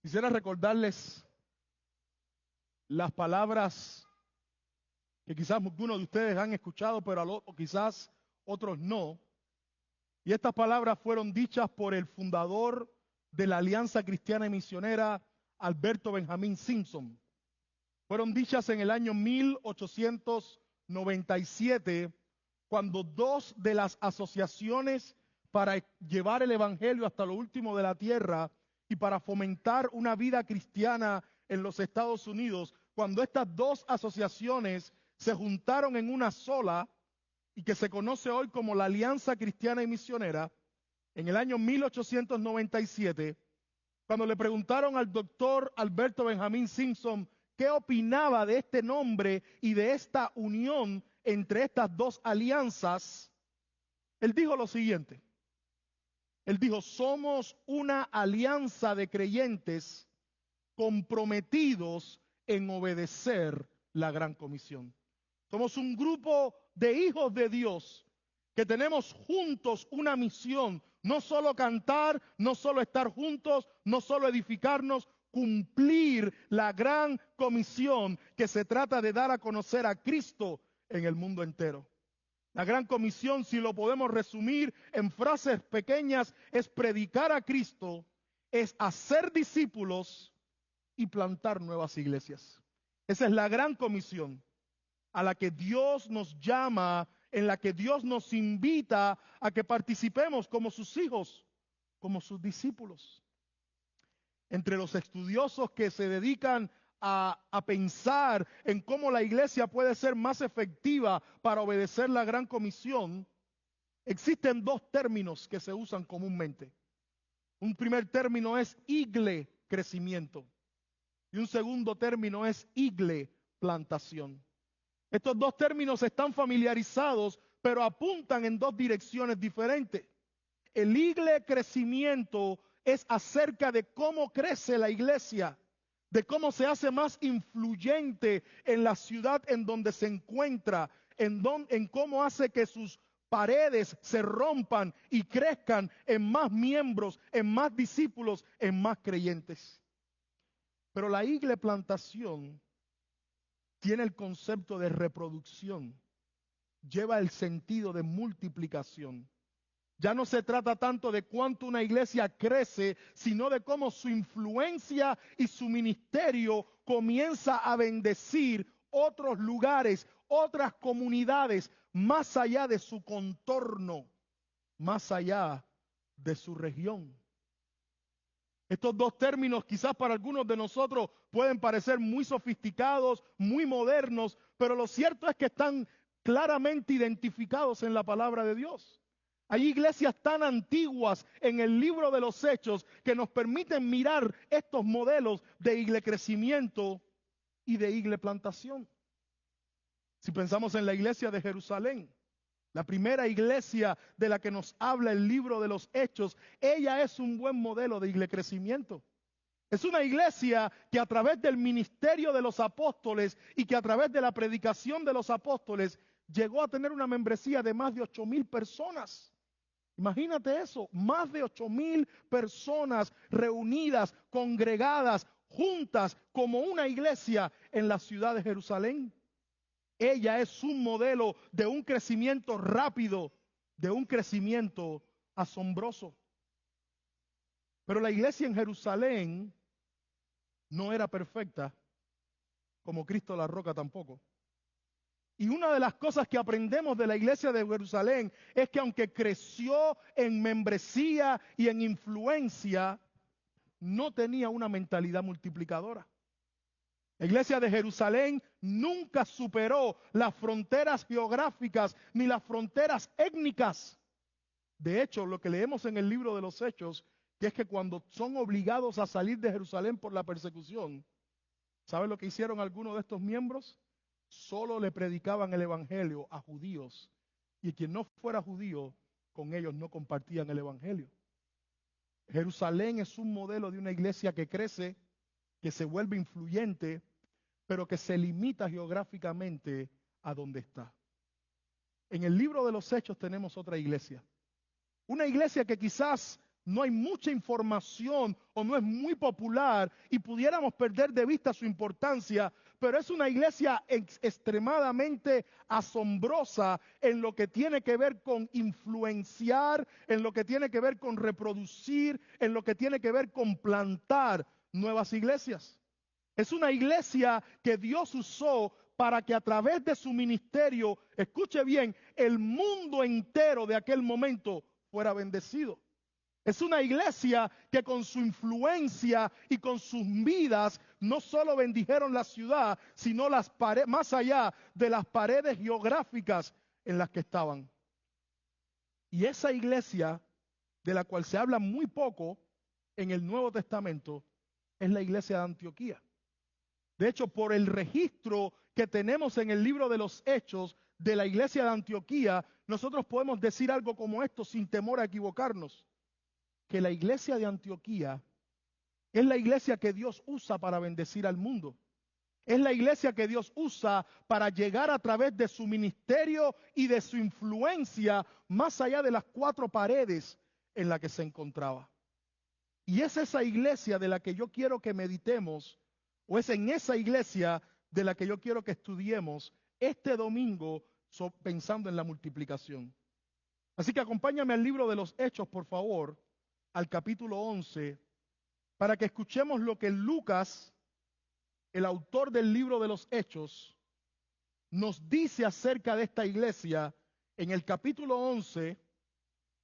Quisiera recordarles las palabras que quizás algunos de ustedes han escuchado, pero quizás otros no. Y estas palabras fueron dichas por el fundador de la Alianza Cristiana y Misionera, Alberto Benjamín Simpson. Fueron dichas en el año 1897, cuando dos de las asociaciones para llevar el evangelio hasta lo último de la tierra y para fomentar una vida cristiana en los Estados Unidos, cuando estas dos asociaciones se juntaron en una sola y que se conoce hoy como la Alianza Cristiana y Misionera, en el año 1897, cuando le preguntaron al doctor Alberto Benjamín Simpson qué opinaba de este nombre y de esta unión entre estas dos alianzas, él dijo lo siguiente. Él dijo: somos una alianza de creyentes comprometidos en obedecer la gran comisión. Somos un grupo de hijos de Dios que tenemos juntos una misión, no solo cantar, no solo estar juntos, no solo edificarnos, cumplir la gran comisión que se trata de dar a conocer a Cristo en el mundo entero. La gran comisión, si lo podemos resumir en frases pequeñas, es predicar a Cristo, es hacer discípulos y plantar nuevas iglesias. Esa es la gran comisión a la que Dios nos llama, en la que Dios nos invita a que participemos como sus hijos, como sus discípulos. Entre los estudiosos que se dedican a pensar en cómo la iglesia puede ser más efectiva para obedecer la gran comisión, existen dos términos que se usan comúnmente. Un primer término es igle, crecimiento, y un segundo término es igle, plantación. Estos dos términos están familiarizados, pero apuntan en dos direcciones diferentes. El igle crecimiento es acerca de cómo crece la iglesia, de cómo se hace más influyente en la ciudad en donde se encuentra, en cómo hace que sus paredes se rompan y crezcan en más miembros, en más discípulos, en más creyentes. Pero la igle plantación tiene el concepto de reproducción, lleva el sentido de multiplicación. Ya no se trata tanto de cuánto una iglesia crece, sino de cómo su influencia y su ministerio comienza a bendecir otros lugares, otras comunidades, más allá de su contorno, más allá de su región. Estos dos términos quizás para algunos de nosotros pueden parecer muy sofisticados, muy modernos, pero lo cierto es que están claramente identificados en la palabra de Dios. Hay iglesias tan antiguas en el libro de los Hechos que nos permiten mirar estos modelos de igle crecimiento y de igle plantación. Si pensamos en la iglesia de Jerusalén, la primera iglesia de la que nos habla el libro de los Hechos, ella es un buen modelo de igle crecimiento. Es una iglesia que a través del ministerio de los apóstoles y que a través de la predicación de los apóstoles llegó a tener una membresía de más de 8,000 personas. Imagínate eso, más de 8,000 personas reunidas, congregadas, juntas como una iglesia en la ciudad de Jerusalén. Ella es un modelo de un crecimiento rápido, de un crecimiento asombroso. Pero la iglesia en Jerusalén no era perfecta, como Cristo la Roca tampoco. Y una de las cosas que aprendemos de la iglesia de Jerusalén es que aunque creció en membresía y en influencia, no tenía una mentalidad multiplicadora. La iglesia de Jerusalén nunca superó las fronteras geográficas ni las fronteras étnicas. De hecho, lo que leemos en el libro de los Hechos, que es que cuando son obligados a salir de Jerusalén por la persecución, ¿sabe lo que hicieron algunos de estos miembros? Solo le predicaban el evangelio a judíos, y quien no fuera judío, con ellos no compartían el evangelio. Jerusalén es un modelo de una iglesia que crece, que se vuelve influyente, pero que se limita geográficamente a donde está. En el libro de los Hechos tenemos otra iglesia. Una iglesia que quizás no hay mucha información o no es muy popular y pudiéramos perder de vista su importancia, pero es una iglesia extremadamente asombrosa en lo que tiene que ver con influenciar, en lo que tiene que ver con reproducir, en lo que tiene que ver con plantar nuevas iglesias. Es una iglesia que Dios usó para que a través de su ministerio, escuche bien, el mundo entero de aquel momento fuera bendecido. Es una iglesia que con su influencia y con sus vidas no solo bendijeron la ciudad, sino las paredes, más allá de las paredes geográficas en las que estaban. Y esa iglesia, de la cual se habla muy poco en el Nuevo Testamento, es la iglesia de Antioquía. De hecho, por el registro que tenemos en el libro de los Hechos de la iglesia de Antioquía, nosotros podemos decir algo como esto sin temor a equivocarnos, que la iglesia de Antioquía es la iglesia que Dios usa para bendecir al mundo. Es la iglesia que Dios usa para llegar a través de su ministerio y de su influencia más allá de las 4 paredes en las que se encontraba. Y es esa iglesia de la que yo quiero que meditemos, o es en esa iglesia de la que yo quiero que estudiemos este domingo pensando en la multiplicación. Así que acompáñame al libro de los Hechos, por favor, al capítulo 11, para que escuchemos lo que Lucas, el autor del libro de los Hechos, nos dice acerca de esta iglesia en el capítulo 11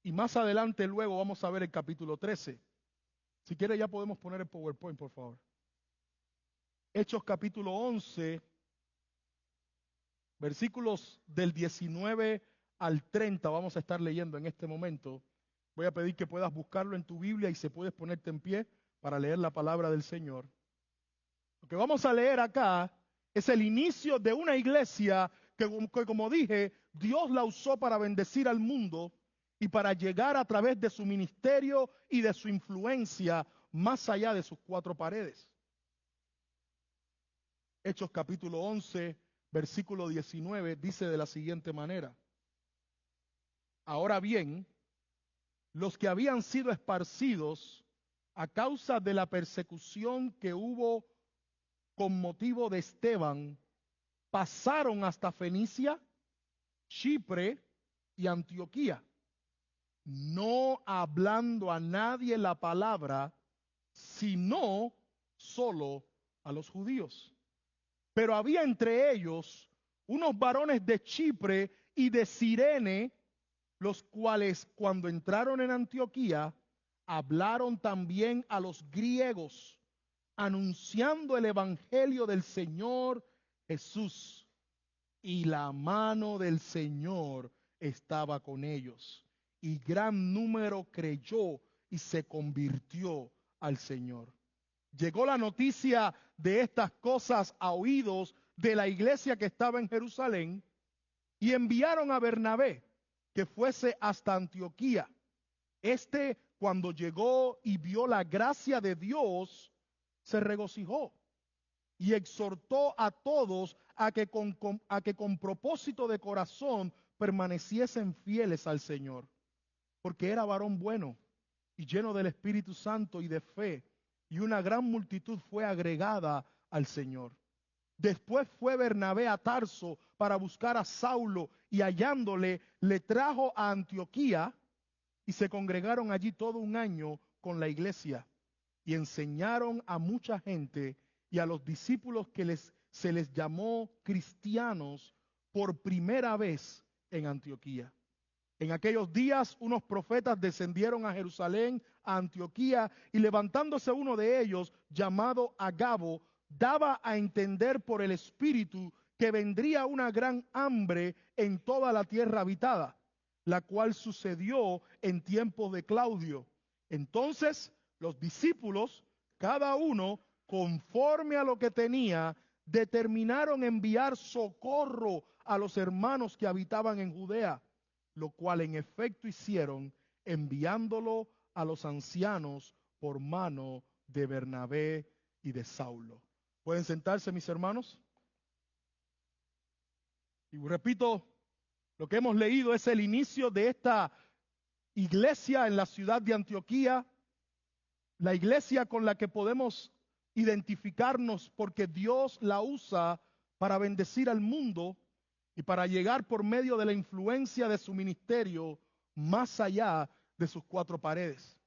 y más adelante luego vamos a ver el capítulo 13. Si quiere ya podemos poner el PowerPoint, por favor. Hechos capítulo 11, versículos del 19 al 30 vamos a estar leyendo en este momento. Voy a pedir que puedas buscarlo en tu Biblia y si puedes ponerte en pie para leer la palabra del Señor. Lo que vamos a leer acá es el inicio de una iglesia que, como dije, Dios la usó para bendecir al mundo y para llegar a través de su ministerio y de su influencia más allá de sus 4 paredes. Hechos capítulo 11, versículo 19, dice de la siguiente manera: Ahora bien, los que habían sido esparcidos a causa de la persecución que hubo con motivo de Esteban, pasaron hasta Fenicia, Chipre y Antioquía, no hablando a nadie la palabra, sino solo a los judíos. Pero había entre ellos unos varones de Chipre y de Cirene, los cuales cuando entraron en Antioquía, hablaron también a los griegos, anunciando el evangelio del Señor Jesús. Y la mano del Señor estaba con ellos. Y gran número creyó y se convirtió al Señor. Llegó la noticia de estas cosas a oídos de la iglesia que estaba en Jerusalén y enviaron a Bernabé que fuese hasta Antioquía. Cuando llegó y vio la gracia de Dios, se regocijó y exhortó a todos a que con propósito de corazón permaneciesen fieles al Señor, porque era varón bueno y lleno del Espíritu Santo y de fe, y una gran multitud fue agregada al Señor. Después fue Bernabé a Tarso para buscar a Saulo, y hallándole, le trajo a Antioquía, y se congregaron allí todo un año con la iglesia, y enseñaron a mucha gente, y a los discípulos que se les llamó cristianos por primera vez en Antioquía. En aquellos días unos profetas descendieron a Jerusalén, a Antioquía, y levantándose uno de ellos, llamado Agabo, daba a entender por el Espíritu que vendría una gran hambre en toda la tierra habitada, la cual sucedió en tiempos de Claudio. Entonces los discípulos, cada uno conforme a lo que tenía, determinaron enviar socorro a los hermanos que habitaban en Judea, lo cual en efecto hicieron, enviándolo a los ancianos por mano de Bernabé y de Saulo. ¿Pueden sentarse, mis hermanos? Y repito, lo que hemos leído es el inicio de esta iglesia en la ciudad de Antioquía, la iglesia con la que podemos identificarnos porque Dios la usa para bendecir al mundo y para llegar por medio de la influencia de su ministerio más allá de sus cuatro paredes.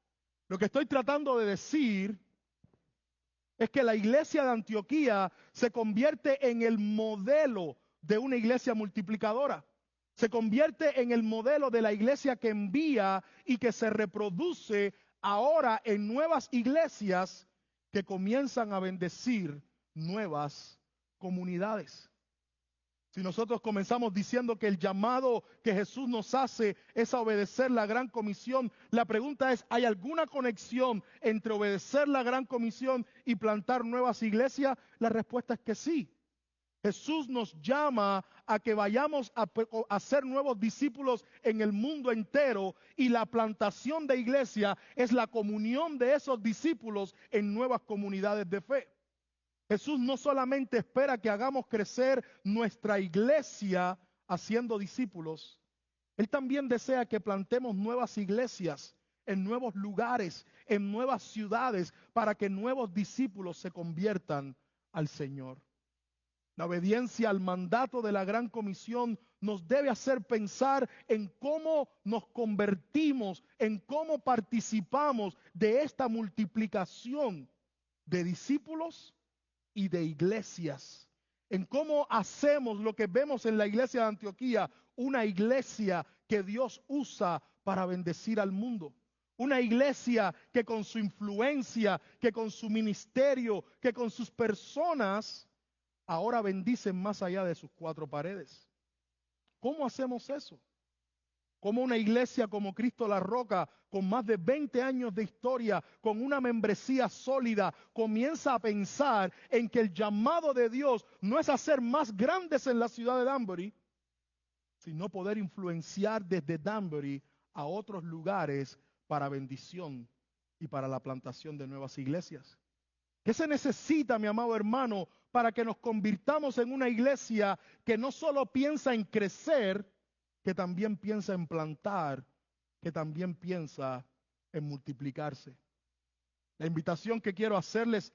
Lo que estoy tratando de decir es que la iglesia de Antioquía se convierte en el modelo de una iglesia multiplicadora. Se convierte en el modelo de la iglesia que envía y que se reproduce ahora en nuevas iglesias que comienzan a bendecir nuevas comunidades. Si nosotros comenzamos diciendo que el llamado que Jesús nos hace es a obedecer la gran comisión, la pregunta es, ¿hay alguna conexión entre obedecer la gran comisión y plantar nuevas iglesias? La respuesta es que sí. Jesús nos llama a que vayamos a hacer nuevos discípulos en el mundo entero, y la plantación de iglesia es la comunión de esos discípulos en nuevas comunidades de fe. Jesús no solamente espera que hagamos crecer nuestra iglesia haciendo discípulos, Él también desea que plantemos nuevas iglesias en nuevos lugares, en nuevas ciudades, para que nuevos discípulos se conviertan al Señor. La obediencia al mandato de la gran comisión nos debe hacer pensar en cómo nos convertimos, en cómo participamos de esta multiplicación de discípulos y de iglesias, en cómo hacemos lo que vemos en la iglesia de Antioquía, una iglesia que Dios usa para bendecir al mundo. Una iglesia que con su influencia, que con su ministerio, que con sus personas, ahora bendicen más allá de sus cuatro paredes. ¿Cómo hacemos eso? Como una iglesia como Cristo la Roca, con más de 20 años de historia, con una membresía sólida, comienza a pensar en que el llamado de Dios no es hacer más grandes en la ciudad de Danbury, sino poder influenciar desde Danbury a otros lugares para bendición y para la plantación de nuevas iglesias? ¿Qué se necesita, mi amado hermano, para que nos convirtamos en una iglesia que no solo piensa en crecer, que también piensa en plantar, que también piensa en multiplicarse? La invitación que quiero hacerles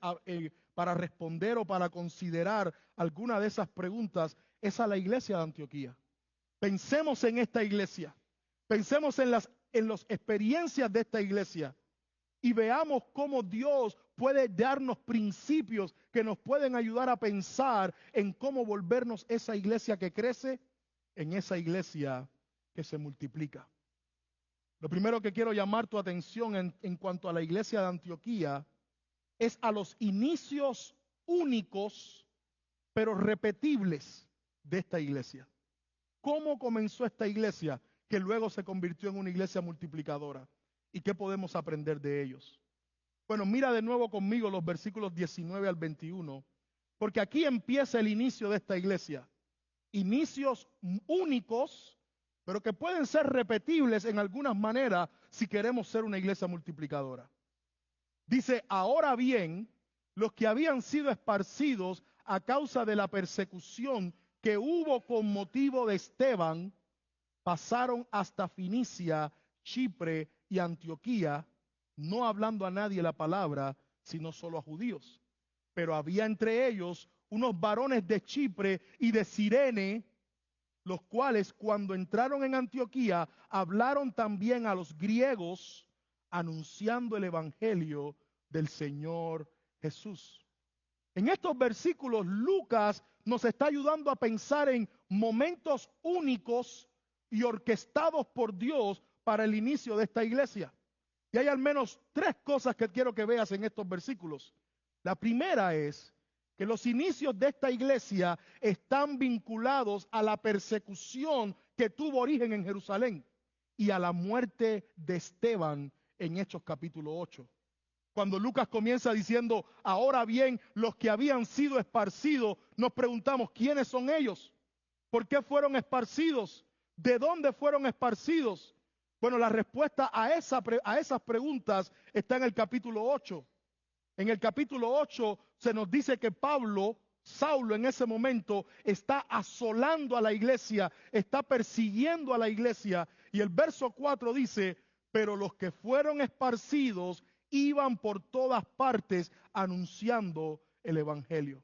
para responder o para considerar alguna de esas preguntas es a la iglesia de Antioquía. Pensemos en esta iglesia, pensemos en las experiencias de esta iglesia y veamos cómo Dios puede darnos principios que nos pueden ayudar a pensar en cómo volvernos esa iglesia que crece en esa iglesia que se multiplica. Lo primero que quiero llamar tu atención en cuanto a la iglesia de Antioquía es a los inicios únicos pero repetibles de esta iglesia. ¿Cómo comenzó esta iglesia que luego se convirtió en una iglesia multiplicadora? ¿Y qué podemos aprender de ellos? Bueno, mira de nuevo conmigo los versículos 19 al 21, porque aquí empieza el inicio de esta iglesia. Inicios únicos, pero que pueden ser repetibles en algunas maneras si queremos ser una iglesia multiplicadora. Dice, ahora bien, los que habían sido esparcidos a causa de la persecución que hubo con motivo de Esteban, pasaron hasta Finicia, Chipre y Antioquía, no hablando a nadie la palabra, sino solo a judíos. Pero había entre ellos unos varones de Chipre y de Cirene, los cuales cuando entraron en Antioquía hablaron también a los griegos, anunciando el evangelio del Señor Jesús. En estos versículos Lucas nos está ayudando a pensar en momentos únicos y orquestados por Dios para el inicio de esta iglesia. Y hay al menos tres cosas que quiero que veas en estos versículos. La primera es que los inicios de esta iglesia están vinculados a la persecución que tuvo origen en Jerusalén y a la muerte de Esteban en Hechos capítulo 8. Cuando Lucas comienza diciendo, ahora bien, los que habían sido esparcidos, nos preguntamos, ¿quiénes son ellos? ¿Por qué fueron esparcidos? ¿De dónde fueron esparcidos? Bueno, la respuesta a esas preguntas está en el capítulo 8. En el capítulo 8 se nos dice que Saulo en ese momento está asolando a la iglesia, está persiguiendo a la iglesia. Y el verso 4 dice, pero los que fueron esparcidos iban por todas partes anunciando el evangelio.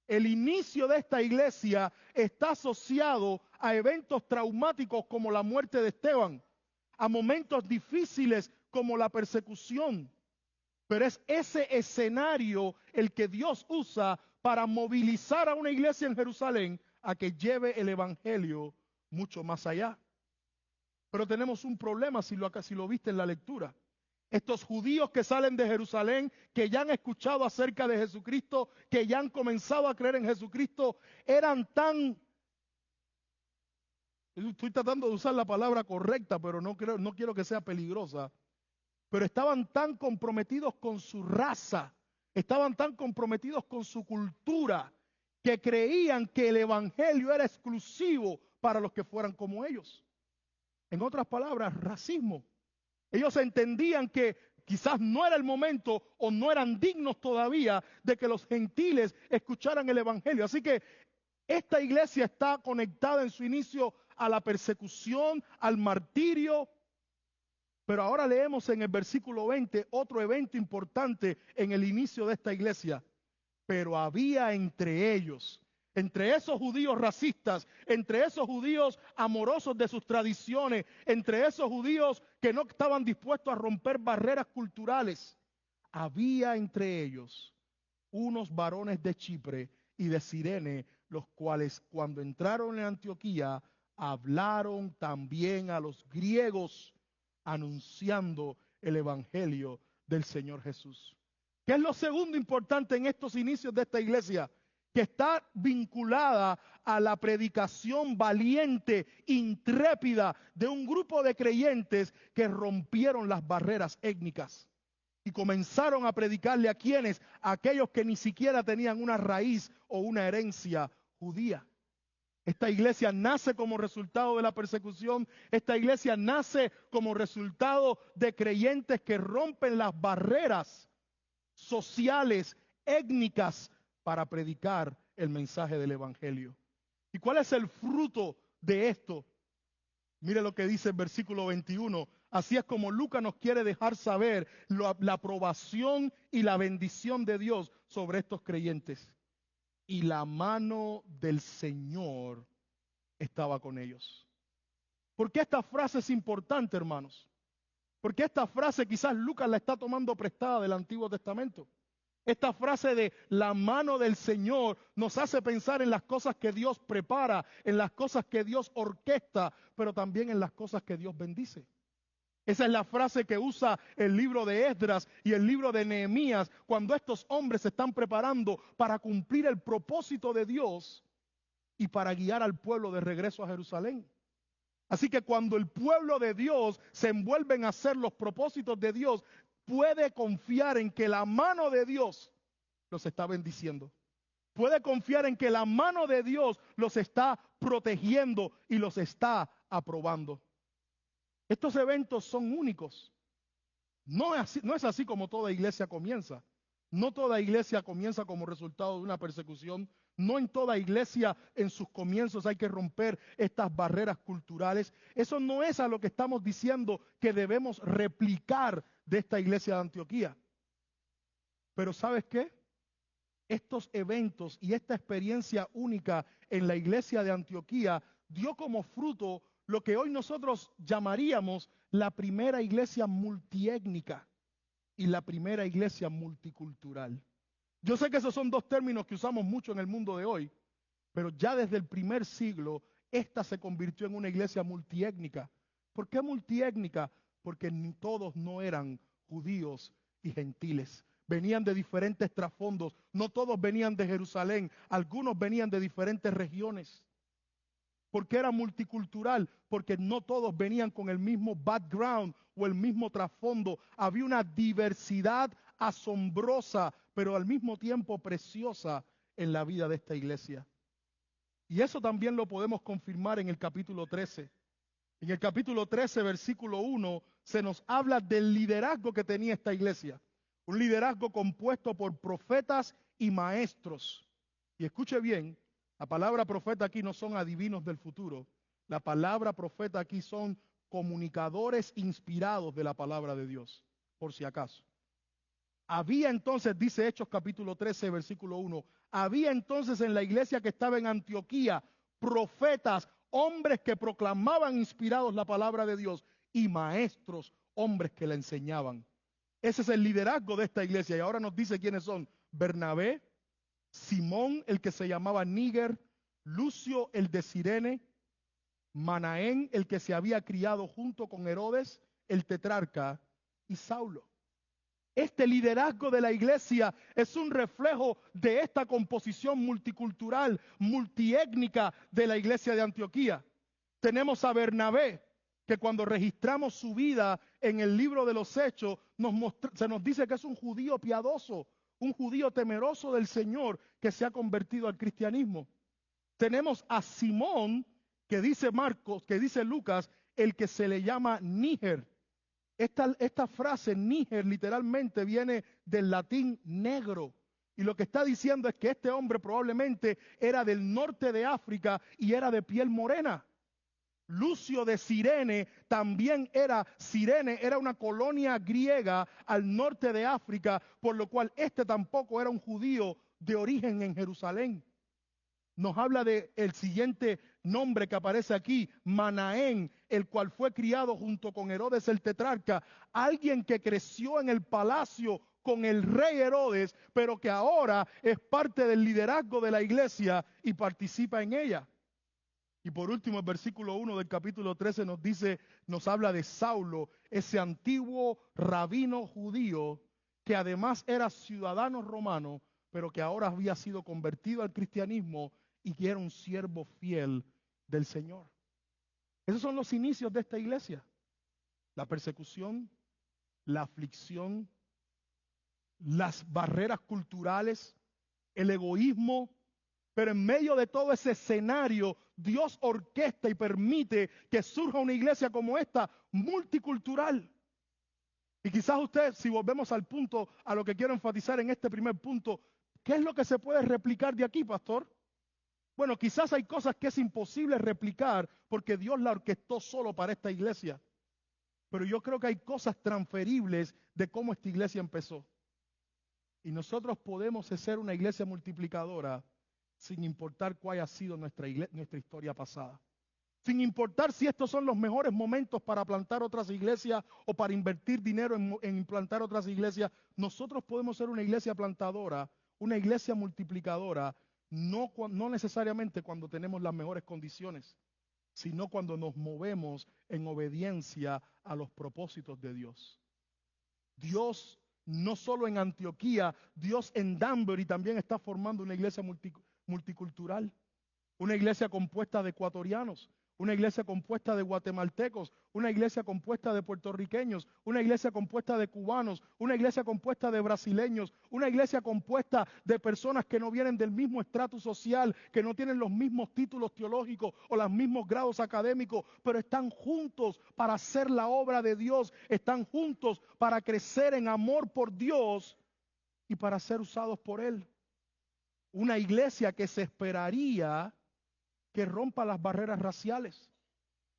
El inicio de esta iglesia está asociado a eventos traumáticos como la muerte de Esteban, a momentos difíciles como la persecución. Pero es ese escenario el que Dios usa para movilizar a una iglesia en Jerusalén a que lleve el evangelio mucho más allá. Pero tenemos un problema si lo viste en la lectura. Estos judíos que salen de Jerusalén, que ya han escuchado acerca de Jesucristo, que ya han comenzado a creer en Jesucristo, eran tan... Estoy tratando de usar la palabra correcta, pero no quiero que sea peligrosa. Pero estaban tan comprometidos con su raza, estaban tan comprometidos con su cultura, que creían que el evangelio era exclusivo para los que fueran como ellos. En otras palabras, racismo. Ellos entendían que quizás no era el momento o no eran dignos todavía de que los gentiles escucharan el evangelio. Así que esta iglesia está conectada en su inicio a la persecución, al martirio. Pero ahora leemos en el versículo 20 otro evento importante en el inicio de esta iglesia. Pero había entre ellos, entre esos judíos racistas, entre esos judíos amorosos de sus tradiciones, entre esos judíos que no estaban dispuestos a romper barreras culturales, había entre ellos unos varones de Chipre y de Cirene, los cuales cuando entraron en Antioquía hablaron también a los griegos, anunciando el evangelio del Señor Jesús. ¿Qué es lo segundo importante en estos inicios de esta iglesia? Que está vinculada a la predicación valiente, intrépida de un grupo de creyentes que rompieron las barreras étnicas y comenzaron a predicarle a quienes, a aquellos que ni siquiera tenían una raíz o una herencia judía. Esta iglesia nace como resultado de la persecución. Esta iglesia nace como resultado de creyentes que rompen las barreras sociales, étnicas, para predicar el mensaje del evangelio. ¿Y cuál es el fruto de esto? Mire lo que dice el versículo 21. Así es como Lucas nos quiere dejar saber la aprobación y la bendición de Dios sobre estos creyentes. Y la mano del Señor estaba con ellos. ¿Por qué esta frase es importante, hermanos? Porque esta frase quizás Lucas la está tomando prestada del Antiguo Testamento. Esta frase de la mano del Señor nos hace pensar en las cosas que Dios prepara, en las cosas que Dios orquesta, pero también en las cosas que Dios bendice. Esa es la frase que usa el libro de Esdras y el libro de Nehemías cuando estos hombres se están preparando para cumplir el propósito de Dios y para guiar al pueblo de regreso a Jerusalén. Así que cuando el pueblo de Dios se envuelve en hacer los propósitos de Dios, puede confiar en que la mano de Dios los está bendiciendo. Puede confiar en que la mano de Dios los está protegiendo y los está aprobando. Estos eventos son únicos. No es así como toda iglesia comienza. No toda iglesia comienza como resultado de una persecución. No en toda iglesia en sus comienzos hay que romper estas barreras culturales. Eso no es a lo que estamos diciendo que debemos replicar de esta iglesia de Antioquía. Pero ¿sabes qué? Estos eventos y esta experiencia única en la iglesia de Antioquía dio como fruto lo que hoy nosotros llamaríamos la primera iglesia multiétnica y la primera iglesia multicultural. Yo sé que esos son dos términos que usamos mucho en el mundo de hoy, pero ya desde el primer siglo esta se convirtió en una iglesia multiétnica. ¿Por qué multiétnica? Porque todos no eran judíos y gentiles. Venían de diferentes trasfondos. No todos venían de Jerusalén. Algunos venían de diferentes regiones. ¿Por qué era multicultural? Porque no todos venían con el mismo background o el mismo trasfondo. Había una diversidad asombrosa, pero al mismo tiempo preciosa en la vida de esta iglesia. Y eso también lo podemos confirmar en el capítulo 13. En el capítulo 13, versículo 1, se nos habla del liderazgo que tenía esta iglesia. Un liderazgo compuesto por profetas y maestros. Y escuche bien, la palabra profeta aquí no son adivinos del futuro. La palabra profeta aquí son comunicadores inspirados de la palabra de Dios, por si acaso. Había entonces, dice Hechos capítulo 13, versículo 1, había entonces en la iglesia que estaba en Antioquía profetas, hombres que proclamaban inspirados la palabra de Dios, y maestros, hombres que la enseñaban. Ese es el liderazgo de esta iglesia. Y ahora nos dice quiénes son: Bernabé, Simón, el que se llamaba Níger, Lucio, el de Cirene, Manaén, el que se había criado junto con Herodes, el tetrarca, y Saulo. Este liderazgo de la iglesia es un reflejo de esta composición multicultural, multiétnica de la iglesia de Antioquía. Tenemos a Bernabé, que cuando registramos su vida en el libro de los Hechos, se nos dice que es un judío piadoso, un judío temeroso del Señor que se ha convertido al cristianismo. Tenemos a Simón, que dice Marcos, que dice Lucas, el que se le llama Níger. Esta frase Níger literalmente viene del latín negro. Y lo que está diciendo es que este hombre probablemente era del norte de África y era de piel morena. Lucio de Cirene también Cirene era una colonia griega al norte de África, por lo cual este tampoco era un judío de origen en Jerusalén. Nos habla de el siguiente nombre que aparece aquí, Manaén, el cual fue criado junto con Herodes el tetrarca, alguien que creció en el palacio con el rey Herodes, pero que ahora es parte del liderazgo de la iglesia y participa en ella. Y por último, el versículo 1 del capítulo 13 nos habla de Saulo, ese antiguo rabino judío que además era ciudadano romano, pero que ahora había sido convertido al cristianismo y que era un siervo fiel del Señor. Esos son los inicios de esta iglesia. La persecución, la aflicción, las barreras culturales, el egoísmo, pero en medio de todo ese escenario, Dios orquesta y permite que surja una iglesia como esta, multicultural. Y quizás usted, si volvemos al punto, a lo que quiero enfatizar en este primer punto, ¿qué es lo que se puede replicar de aquí, pastor? Bueno, quizás hay cosas que es imposible replicar porque Dios la orquestó solo para esta iglesia. Pero yo creo que hay cosas transferibles de cómo esta iglesia empezó. Y nosotros podemos ser una iglesia multiplicadora sin importar cuál haya sido nuestra historia pasada. Sin importar si estos son los mejores momentos para plantar otras iglesias o para invertir dinero en implantar otras iglesias, nosotros podemos ser una iglesia plantadora, una iglesia multiplicadora, no necesariamente cuando tenemos las mejores condiciones, sino cuando nos movemos en obediencia a los propósitos de Dios. Dios, no solo en Antioquía, Dios en Danbury también está formando una iglesia multicultural, una iglesia compuesta de ecuatorianos, una iglesia compuesta de guatemaltecos, una iglesia compuesta de puertorriqueños, una iglesia compuesta de cubanos, una iglesia compuesta de brasileños, una iglesia compuesta de personas que no vienen del mismo estrato social, que no tienen los mismos títulos teológicos o los mismos grados académicos, pero están juntos para hacer la obra de Dios, están juntos para crecer en amor por Dios y para ser usados por Él. Una iglesia que se esperaría que rompa las barreras raciales.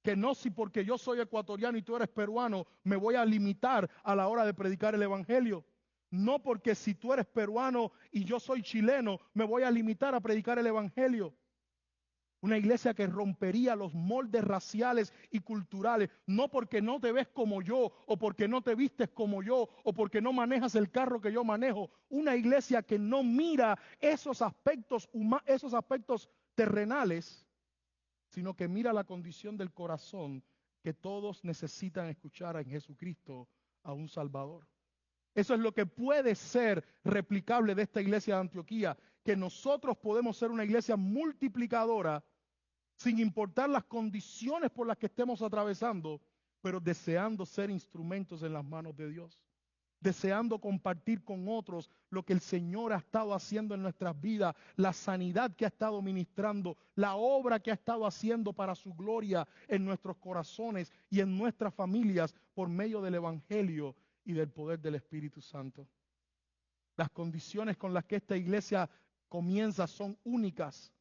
Que no si porque yo soy ecuatoriano y tú eres peruano, me voy a limitar a la hora de predicar el evangelio. No porque si tú eres peruano y yo soy chileno, me voy a limitar a predicar el evangelio. Una iglesia que rompería los moldes raciales y culturales, no porque no te ves como yo, o porque no te vistes como yo, o porque no manejas el carro que yo manejo. Una iglesia que no mira esos aspectos terrenales, sino que mira la condición del corazón, que todos necesitan escuchar en Jesucristo a un Salvador. Eso es lo que puede ser replicable de esta iglesia de Antioquía, que nosotros podemos ser una iglesia multiplicadora sin importar las condiciones por las que estemos atravesando, pero deseando ser instrumentos en las manos de Dios, deseando compartir con otros lo que el Señor ha estado haciendo en nuestras vidas, la sanidad que ha estado ministrando, la obra que ha estado haciendo para su gloria en nuestros corazones y en nuestras familias por medio del Evangelio y del poder del Espíritu Santo. Las condiciones con las que esta iglesia comienza son únicas,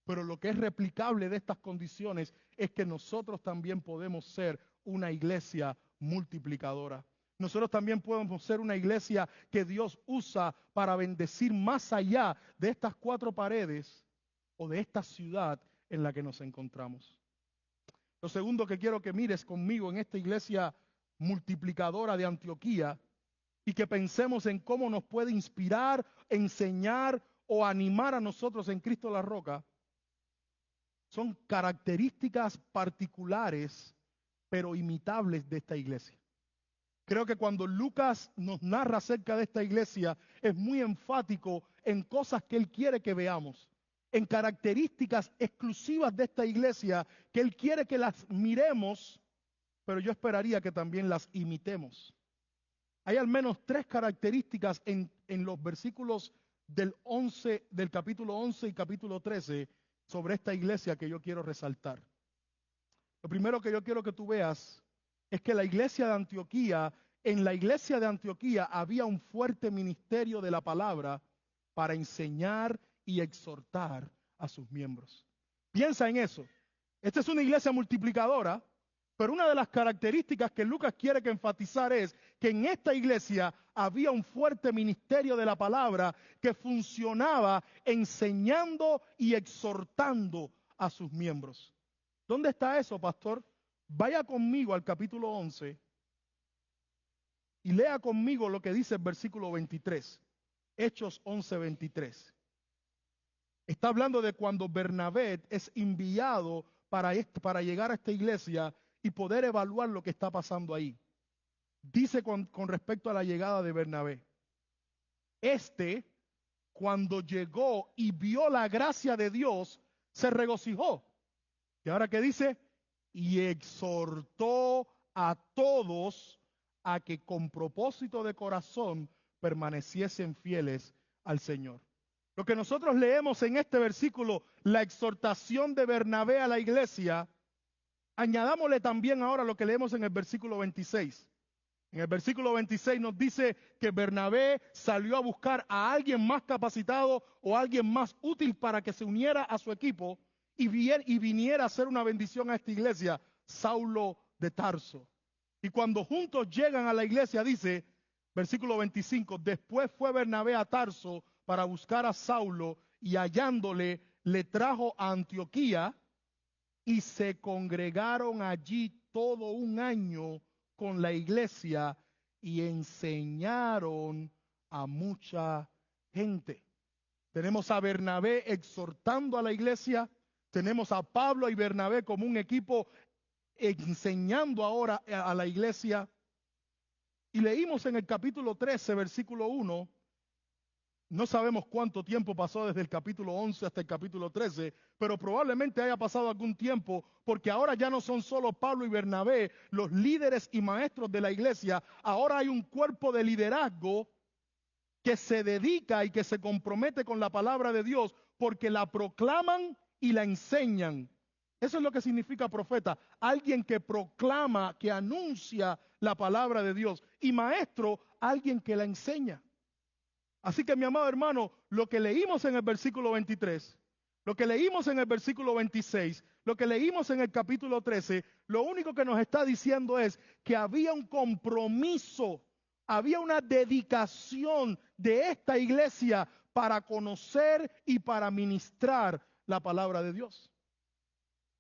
pero lo que es replicable de estas condiciones es que nosotros también podemos ser una iglesia multiplicadora. Nosotros también podemos ser una iglesia que Dios usa para bendecir más allá de estas 4 paredes o de esta ciudad en la que nos encontramos. Lo segundo que quiero que mires conmigo en esta iglesia multiplicadora de Antioquía y que pensemos en cómo nos puede inspirar, enseñar o animar a nosotros en Cristo la Roca, son características particulares pero imitables de esta iglesia. Creo que cuando Lucas nos narra acerca de esta iglesia, es muy enfático en cosas que él quiere que veamos, en características exclusivas de esta iglesia que él quiere que las miremos, pero yo esperaría que también las imitemos. Hay al menos 3 características en los versículos del capítulo 11 y capítulo 13 sobre esta iglesia que yo quiero resaltar. Lo primero que yo quiero que tú veas es que en la iglesia de Antioquía había un fuerte ministerio de la palabra para enseñar y exhortar a sus miembros. Piensa en eso. Esta es una iglesia multiplicadora, pero una de las características que Lucas quiere que enfatizar es que en esta iglesia había un fuerte ministerio de la palabra que funcionaba enseñando y exhortando a sus miembros. ¿Dónde está eso, pastor? Vaya conmigo al capítulo 11 y lea conmigo lo que dice el versículo 23. Hechos 11:23. Está hablando de cuando Bernabé es enviado para llegar a esta iglesia y poder evaluar lo que está pasando ahí. Dice con respecto a la llegada de Bernabé. Cuando llegó y vio la gracia de Dios, se regocijó. ¿Y ahora qué dice? Y exhortó a todos a que con propósito de corazón permaneciesen fieles al Señor. Lo que nosotros leemos en este versículo, la exhortación de Bernabé a la iglesia, añadámosle también ahora lo que leemos en el versículo 26. En el versículo 26 nos dice que Bernabé salió a buscar a alguien más capacitado o a alguien más útil para que se uniera a su equipo y viniera a hacer una bendición a esta iglesia, Saulo de Tarso. Y cuando juntos llegan a la iglesia, dice, versículo 25, después fue Bernabé a Tarso para buscar a Saulo y hallándole, le trajo a Antioquía y se congregaron allí todo un año con la iglesia y enseñaron a mucha gente. Tenemos a Bernabé exhortando a la iglesia, tenemos a Pablo y Bernabé como un equipo enseñando ahora a la iglesia. Y leímos en el capítulo 13, versículo 1, no sabemos cuánto tiempo pasó desde el capítulo 11 hasta el capítulo 13, pero probablemente haya pasado algún tiempo, porque ahora ya no son solo Pablo y Bernabé los líderes y maestros de la iglesia, ahora hay un cuerpo de liderazgo que se dedica y que se compromete con la palabra de Dios, porque la proclaman y la enseñan. Eso es lo que significa profeta, alguien que proclama, que anuncia la palabra de Dios, y maestro, alguien que la enseña. Así que mi amado hermano, lo que leímos en el versículo 23, lo que leímos en el versículo 26, lo que leímos en el capítulo 13, lo único que nos está diciendo es que había un compromiso, había una dedicación de esta iglesia para conocer y para ministrar la palabra de Dios.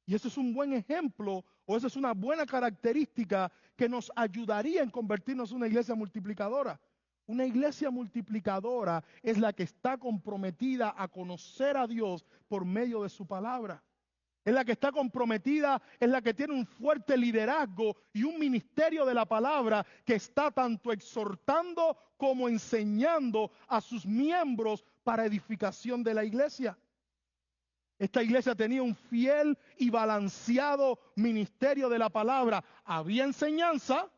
Y eso es un buen ejemplo, o eso es una buena característica que nos ayudaría en convertirnos en una iglesia multiplicadora. Una iglesia multiplicadora es la que está comprometida a conocer a Dios por medio de su palabra. Es la que está comprometida, es la que tiene un fuerte liderazgo y un ministerio de la palabra que está tanto exhortando como enseñando a sus miembros para edificación de la iglesia. Esta iglesia tenía un fiel y balanceado ministerio de la palabra. Había enseñanza,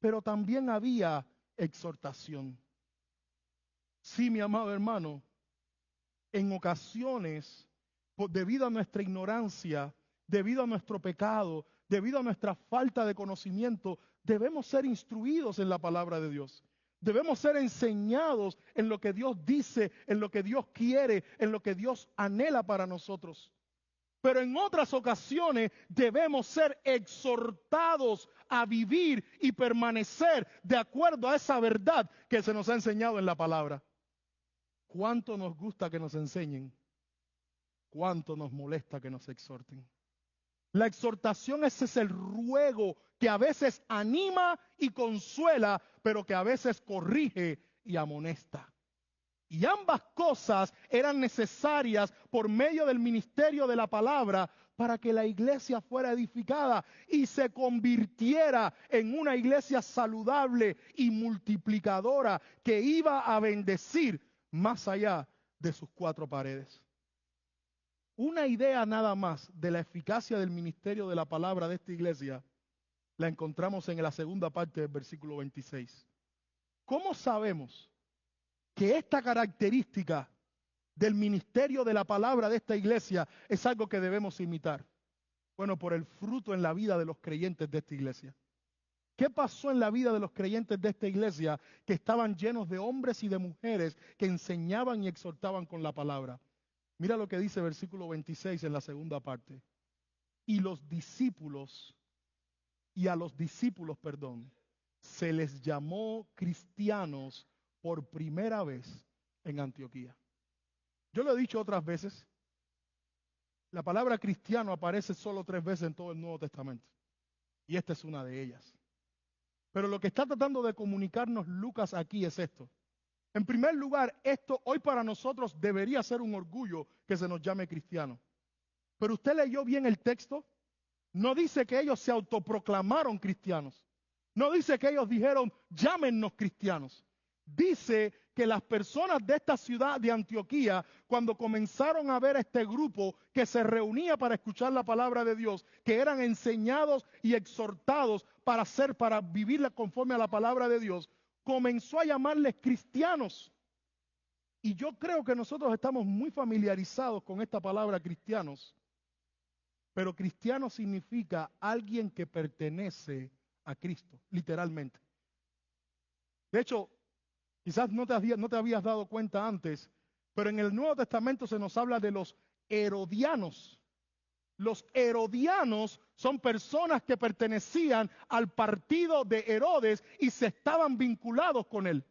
pero también había exhortación. Sí, mi amado hermano, en ocasiones, debido a nuestra ignorancia, debido a nuestro pecado, debido a nuestra falta de conocimiento, debemos ser instruidos en la palabra de Dios. Debemos ser enseñados en lo que Dios dice, en lo que Dios quiere, en lo que Dios anhela para nosotros. pero en otras ocasiones debemos ser exhortados a vivir y permanecer de acuerdo a esa verdad que se nos ha enseñado en la palabra. ¿Cuánto nos gusta que nos enseñen? ¿Cuánto nos molesta que nos exhorten? La exhortación ese es el ruego que a veces anima y consuela, pero que a veces corrige y amonesta. Y ambas cosas eran necesarias por medio del ministerio de la palabra para que la iglesia fuera edificada y se convirtiera en una iglesia saludable y multiplicadora que iba a bendecir más allá de sus cuatro paredes. Una idea nada más de la eficacia del ministerio de la palabra de esta iglesia la encontramos en la segunda parte del versículo 26. ¿Cómo sabemos que esta característica del ministerio de la palabra de esta iglesia es algo que debemos imitar? Bueno, por el fruto en la vida de los creyentes de esta iglesia. ¿Qué pasó en la vida de los creyentes de esta iglesia que estaban llenos de hombres y de mujeres que enseñaban y exhortaban con la palabra? Mira lo que dice versículo 26 en la segunda parte. Y a los discípulos, se les llamó cristianos por primera vez en Antioquía. Yo lo he dicho otras veces, la palabra cristiano aparece solo 3 veces en todo el Nuevo Testamento. Y esta es una de ellas. Pero lo que está tratando de comunicarnos Lucas aquí es esto. En primer lugar, esto hoy para nosotros debería ser un orgullo que se nos llame cristiano. Pero usted leyó bien el texto. No dice que ellos se autoproclamaron cristianos. No dice que ellos dijeron, llámennos cristianos. Dice que las personas de esta ciudad de Antioquía, cuando comenzaron a ver a este grupo que se reunía para escuchar la palabra de Dios, que eran enseñados y exhortados para vivirla conforme a la palabra de Dios, comenzó a llamarles cristianos. Y yo creo que nosotros estamos muy familiarizados con esta palabra cristianos. Pero cristiano significa alguien que pertenece a Cristo, literalmente. De hecho, quizás no te habías dado cuenta antes, pero en el Nuevo Testamento se nos habla de los herodianos. Los herodianos son personas que pertenecían al partido de Herodes y se estaban vinculados con él.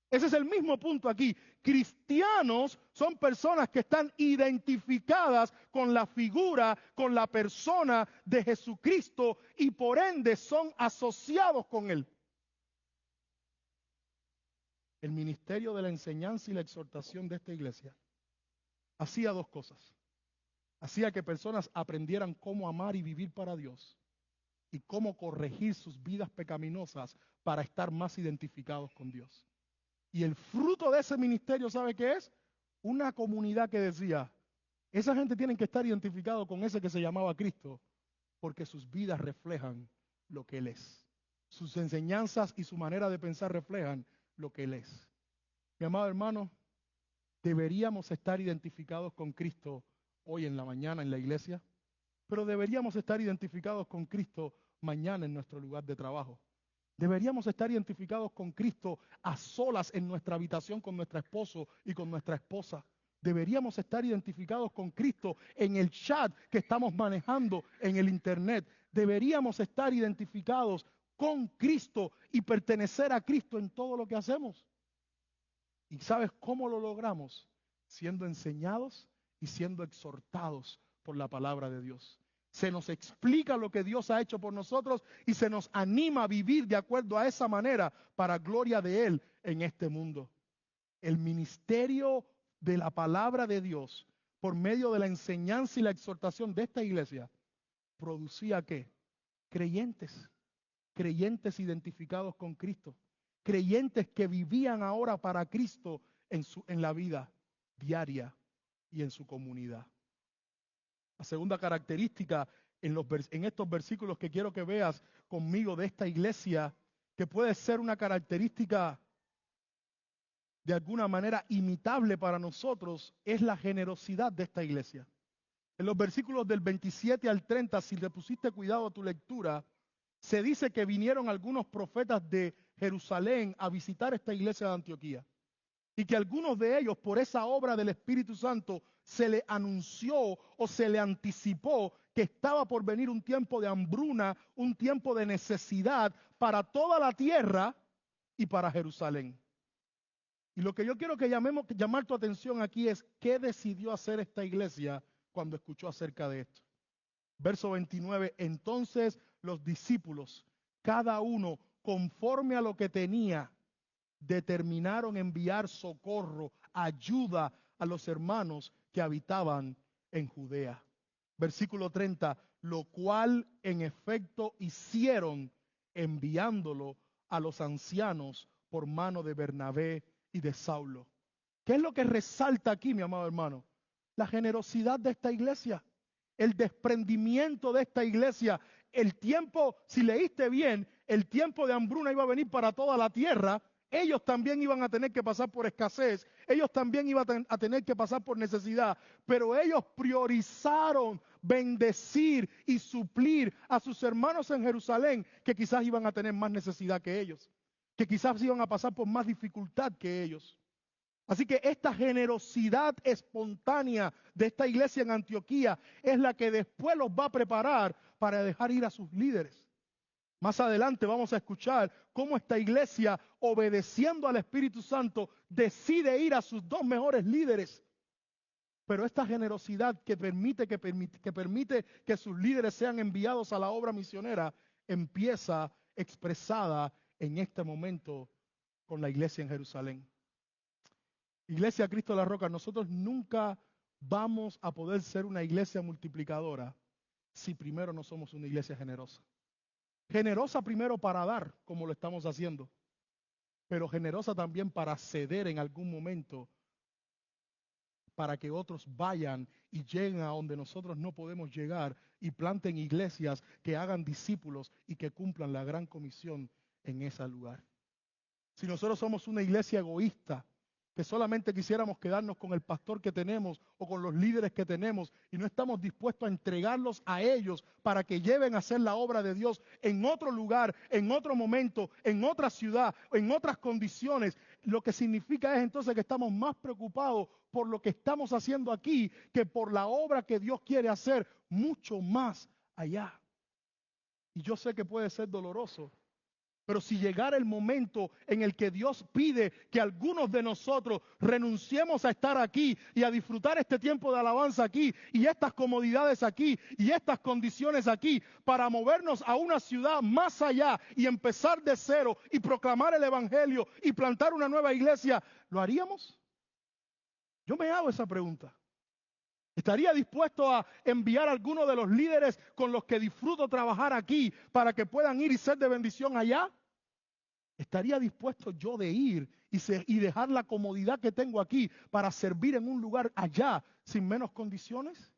Ese es el mismo punto aquí. Cristianos son personas que están identificadas con la figura, con la persona de Jesucristo y por ende son asociados con él. El ministerio de la enseñanza y la exhortación de esta iglesia hacía 2 cosas. Hacía que personas aprendieran cómo amar y vivir para Dios y cómo corregir sus vidas pecaminosas para estar más identificados con Dios. Y el fruto de ese ministerio, ¿sabe qué es? Una comunidad que decía, esa gente tiene que estar identificado con ese que se llamaba Cristo, porque sus vidas reflejan lo que Él es. Sus enseñanzas y su manera de pensar reflejan lo que Él es. Mi amado hermano, deberíamos estar identificados con Cristo hoy en la mañana en la iglesia, pero deberíamos estar identificados con Cristo mañana en nuestro lugar de trabajo. Deberíamos estar identificados con Cristo a solas en nuestra habitación con nuestro esposo y con nuestra esposa. Deberíamos estar identificados con Cristo en el chat que estamos manejando en el internet. Deberíamos estar identificados con Cristo y pertenecer a Cristo en todo lo que hacemos. ¿Y sabes cómo lo logramos? Siendo enseñados y siendo exhortados por la palabra de Dios. Se nos explica lo que Dios ha hecho por nosotros y se nos anima a vivir de acuerdo a esa manera para gloria de Él en este mundo. El ministerio de la palabra de Dios por medio de la enseñanza y la exhortación de esta iglesia producía ¿qué? Creyentes identificados con Cristo, creyentes que vivían ahora para Cristo en la vida diaria y en su comunidad. La segunda característica en estos versículos que quiero que veas conmigo de esta iglesia, que puede ser una característica de alguna manera imitable para nosotros, es la generosidad de esta iglesia. En los versículos del 27 al 30, si le pusiste cuidado a tu lectura, se dice que vinieron algunos profetas de Jerusalén a visitar esta iglesia de Antioquía. y que algunos de ellos, por esa obra del Espíritu Santo, se le anunció o se le anticipó que estaba por venir un tiempo de hambruna, un tiempo de necesidad para toda la tierra y para Jerusalén. Y lo que yo quiero que llamar tu atención aquí es qué decidió hacer esta iglesia cuando escuchó acerca de esto. Verso 29, entonces los discípulos, cada uno conforme a lo que tenía, determinaron enviar socorro, ayuda a los hermanos que habitaban en Judea. Versículo 30, lo cual en efecto hicieron enviándolo a los ancianos por mano de Bernabé y de Saulo. ¿Qué es lo que resalta aquí, mi amado hermano? La generosidad de esta iglesia, el desprendimiento de esta iglesia. El tiempo, si leíste bien, el tiempo de hambruna iba a venir para toda la tierra. Ellos también iban a tener que pasar por escasez, ellos también iban a tener que pasar por necesidad, pero ellos priorizaron bendecir y suplir a sus hermanos en Jerusalén, que quizás iban a tener más necesidad que ellos, que quizás iban a pasar por más dificultad que ellos. Así que esta generosidad espontánea de esta iglesia en Antioquía es la que después los va a preparar para dejar ir a sus líderes. Más adelante vamos a escuchar cómo esta iglesia, obedeciendo al Espíritu Santo, decide ir a sus dos mejores líderes. Pero esta generosidad que permite que sus líderes sean enviados a la obra misionera, empieza expresada en este momento con la iglesia en Jerusalén. Iglesia Cristo de la Roca, nosotros nunca vamos a poder ser una iglesia multiplicadora si primero no somos una iglesia generosa. Generosa primero para dar, como lo estamos haciendo, pero generosa también para ceder en algún momento, para que otros vayan y lleguen a donde nosotros no podemos llegar y planten iglesias que hagan discípulos y que cumplan la gran comisión en ese lugar. Si nosotros somos una iglesia egoísta, que solamente quisiéramos quedarnos con el pastor que tenemos o con los líderes que tenemos y no estamos dispuestos a entregarlos a ellos para que lleven a hacer la obra de Dios en otro lugar, en otro momento, en otra ciudad, en otras condiciones, lo que significa es entonces que estamos más preocupados por lo que estamos haciendo aquí que por la obra que Dios quiere hacer mucho más allá. Y yo sé que puede ser doloroso. Pero si llegara el momento en el que Dios pide que algunos de nosotros renunciemos a estar aquí y a disfrutar este tiempo de alabanza aquí y estas comodidades aquí y estas condiciones aquí para movernos a una ciudad más allá y empezar de cero y proclamar el evangelio y plantar una nueva iglesia, ¿lo haríamos? Yo me hago esa pregunta. ¿Estaría dispuesto a enviar a algunos de los líderes con los que disfruto trabajar aquí para que puedan ir y ser de bendición allá? ¿Estaría dispuesto yo de ir y dejar la comodidad que tengo aquí para servir en un lugar allá sin menos condiciones?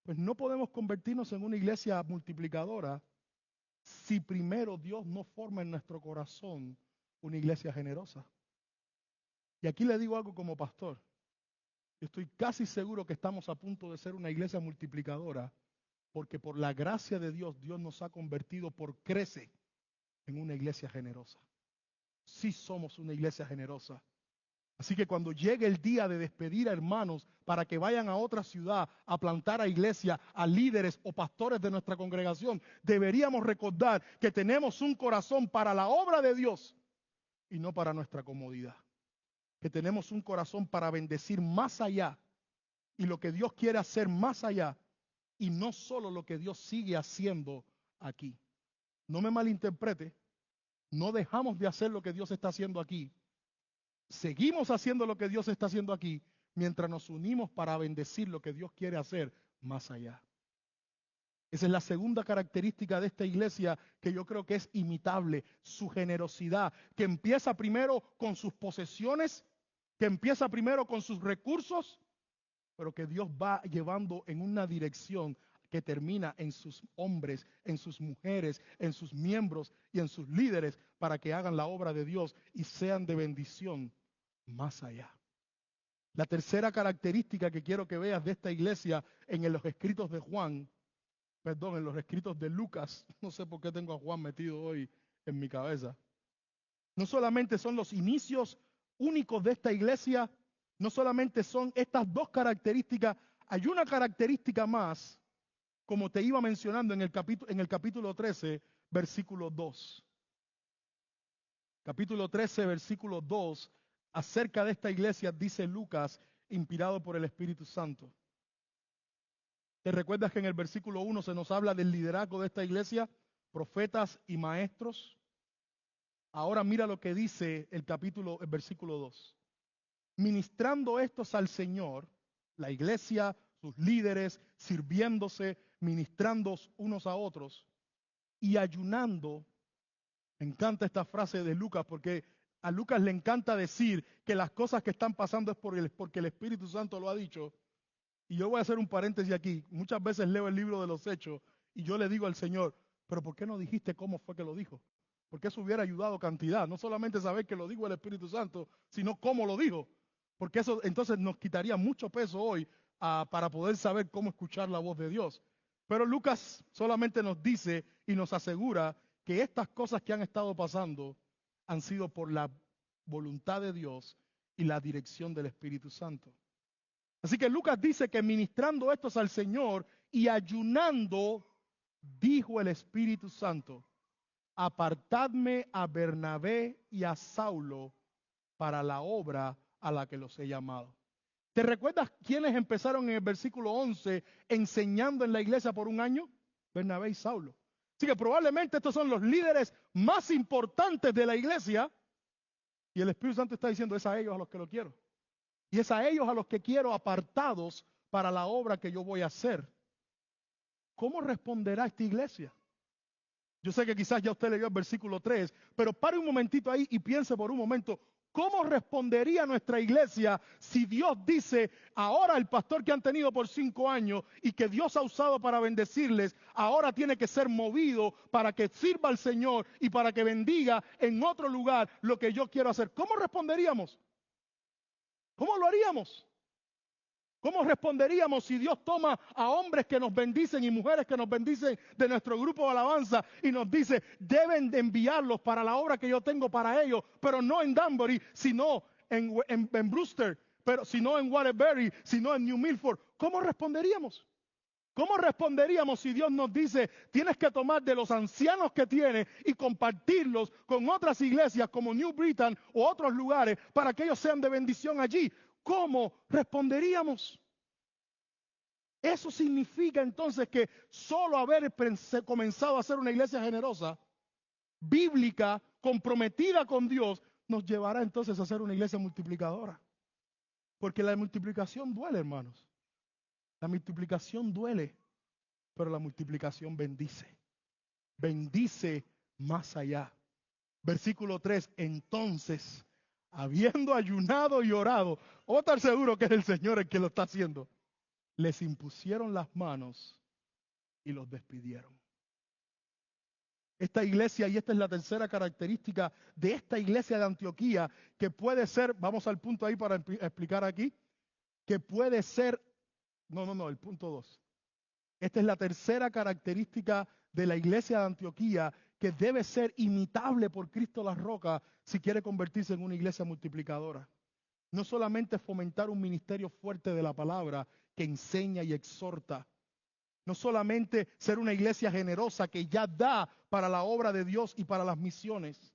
Pues no podemos convertirnos en una iglesia multiplicadora si primero Dios no forma en nuestro corazón una iglesia generosa. Y aquí le digo algo como pastor. Yo estoy casi seguro que estamos a punto de ser una iglesia multiplicadora porque por la gracia de Dios, Dios nos ha convertido por crece en una iglesia generosa. Sí somos una iglesia generosa. Así que cuando llegue el día de despedir a hermanos para que vayan a otra ciudad a plantar a iglesia, a líderes o pastores de nuestra congregación, deberíamos recordar que tenemos un corazón para la obra de Dios y no para nuestra comodidad. Que tenemos un corazón para bendecir más allá y lo que Dios quiere hacer más allá y no solo lo que Dios sigue haciendo aquí. No me malinterprete, no dejamos de hacer lo que Dios está haciendo aquí. Seguimos haciendo lo que Dios está haciendo aquí mientras nos unimos para bendecir lo que Dios quiere hacer más allá. Esa es la segunda característica de esta iglesia que yo creo que es imitable, su generosidad, que empieza primero con sus posesiones, que empieza primero con sus recursos, pero que Dios va llevando en una dirección que termina en sus hombres, en sus mujeres, en sus miembros y en sus líderes para que hagan la obra de Dios y sean de bendición más allá. La tercera característica que quiero que veas de esta iglesia en los escritos de en los escritos de Lucas, no sé por qué tengo a Juan metido hoy en mi cabeza, no solamente son los inicios únicos de esta iglesia no solamente son estas dos características, hay una característica más, como te iba mencionando en el capítulo 13, versículo 2. Capítulo 13, versículo 2, acerca de esta iglesia, dice Lucas, inspirado por el Espíritu Santo. ¿Te recuerdas que en el versículo 1 se nos habla del liderazgo de esta iglesia? Profetas y maestros. Ahora mira lo que dice el versículo 2. Ministrando estos al Señor, la iglesia, sus líderes, sirviéndose, ministrando unos a otros y ayunando. Me encanta esta frase de Lucas porque a Lucas le encanta decir que las cosas que están pasando es porque el Espíritu Santo lo ha dicho. Y yo voy a hacer un paréntesis aquí. Muchas veces leo el libro de los Hechos y yo le digo al Señor, pero ¿por qué no dijiste cómo fue que lo dijo? Porque eso hubiera ayudado cantidad. No solamente saber que lo dijo el Espíritu Santo, sino cómo lo dijo. Porque eso entonces nos quitaría mucho peso hoy para poder saber cómo escuchar la voz de Dios. Pero Lucas solamente nos dice y nos asegura que estas cosas que han estado pasando han sido por la voluntad de Dios y la dirección del Espíritu Santo. Así que Lucas dice que ministrando estos al Señor y ayunando, dijo el Espíritu Santo, apartadme a Bernabé y a Saulo para la obra a la que los he llamado. ¿Te recuerdas quiénes empezaron en el versículo 11 enseñando en la iglesia por un año? Bernabé y Saulo. Así que probablemente estos son los líderes más importantes de la iglesia y el Espíritu Santo está diciendo, es a ellos a los que lo quiero. Y es a ellos a los que quiero apartados para la obra que yo voy a hacer. ¿Cómo responderá esta iglesia? Yo sé que quizás ya usted leyó el versículo 3, pero pare un momentito ahí y piense por un momento, ¿cómo respondería nuestra iglesia si Dios dice, ahora el pastor que han tenido por 5 años y que Dios ha usado para bendecirles, ahora tiene que ser movido para que sirva al Señor y para que bendiga en otro lugar lo que yo quiero hacer? ¿Cómo responderíamos? ¿Cómo lo haríamos? ¿Cómo responderíamos si Dios toma a hombres que nos bendicen y mujeres que nos bendicen de nuestro grupo de alabanza y nos dice, deben de enviarlos para la obra que yo tengo para ellos, pero no en Danbury, sino en Brewster, pero sino en Waterbury, sino en New Milford? ¿Cómo responderíamos? ¿Cómo responderíamos si Dios nos dice, tienes que tomar de los ancianos que tienes y compartirlos con otras iglesias como New Britain o otros lugares para que ellos sean de bendición allí? ¿Cómo responderíamos? Eso significa entonces que solo haber comenzado a ser una iglesia generosa, bíblica, comprometida con Dios, nos llevará entonces a ser una iglesia multiplicadora. Porque la multiplicación duele, hermanos. La multiplicación duele, pero la multiplicación bendice. Bendice más allá. Versículo 3, entonces, habiendo ayunado y orado, o estar seguro que es el Señor el que lo está haciendo, les impusieron las manos y los despidieron. Esta iglesia, y esta es la tercera característica de esta iglesia de Antioquía, que puede ser, vamos al punto ahí para explicar aquí, que puede ser, el punto 2. Esta es la tercera característica de la iglesia de Antioquía que debe ser imitable por Cristo la Roca si quiere convertirse en una iglesia multiplicadora. No solamente fomentar un ministerio fuerte de la palabra que enseña y exhorta. No solamente ser una iglesia generosa que ya da para la obra de Dios y para las misiones.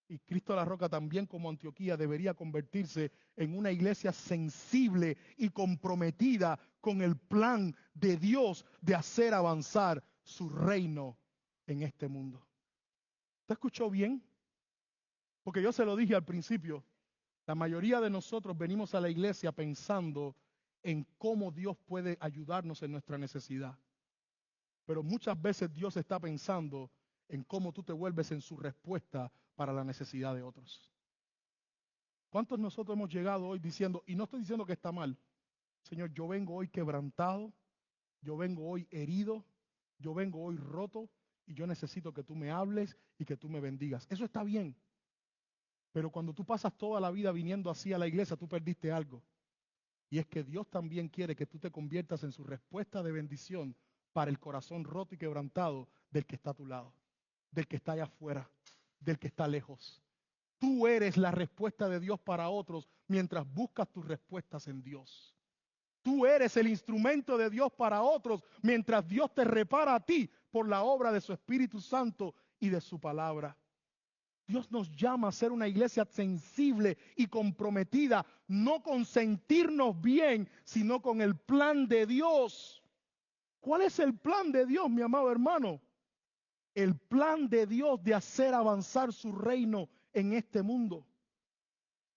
Y Cristo la Roca también como Antioquía debería convertirse en una iglesia sensible y comprometida con el plan de Dios de hacer avanzar su reino en este mundo. ¿Usted escuchó bien? Porque yo se lo dije al principio, la mayoría de nosotros venimos a la iglesia pensando en cómo Dios puede ayudarnos en nuestra necesidad. Pero muchas veces Dios está pensando en cómo tú te vuelves en su respuesta para la necesidad de otros. ¿Cuántos de nosotros hemos llegado hoy diciendo, y no estoy diciendo que está mal, Señor, yo vengo hoy quebrantado, yo vengo hoy herido, yo vengo hoy roto, y yo necesito que tú me hables y que tú me bendigas? Eso está bien. Pero cuando tú pasas toda la vida viniendo así a la iglesia, tú perdiste algo. Y es que Dios también quiere que tú te conviertas en su respuesta de bendición para el corazón roto y quebrantado del que está a tu lado, del que está allá afuera, del que está lejos. Tú eres la respuesta de Dios para otros mientras buscas tus respuestas en Dios. Tú eres el instrumento de Dios para otros mientras Dios te repara a ti por la obra de su Espíritu Santo y de su palabra. Dios nos llama a ser una iglesia sensible y comprometida, no con sentirnos bien, sino con el plan de Dios. ¿Cuál es el plan de Dios, mi amado hermano? El plan de Dios de hacer avanzar su reino en este mundo.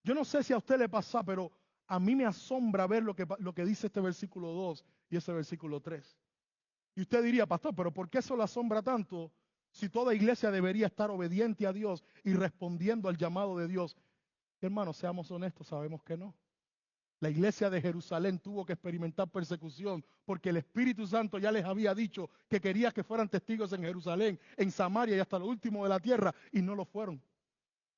Yo no sé si a usted le pasa, pero a mí me asombra ver lo que dice este versículo 2 y ese versículo 3. Y usted diría, pastor, pero ¿por qué eso le asombra tanto si toda iglesia debería estar obediente a Dios y respondiendo al llamado de Dios? Hermanos, seamos honestos, sabemos que no. La iglesia de Jerusalén tuvo que experimentar persecución porque el Espíritu Santo ya les había dicho que quería que fueran testigos en Jerusalén, en Samaria y hasta lo último de la tierra, y no lo fueron.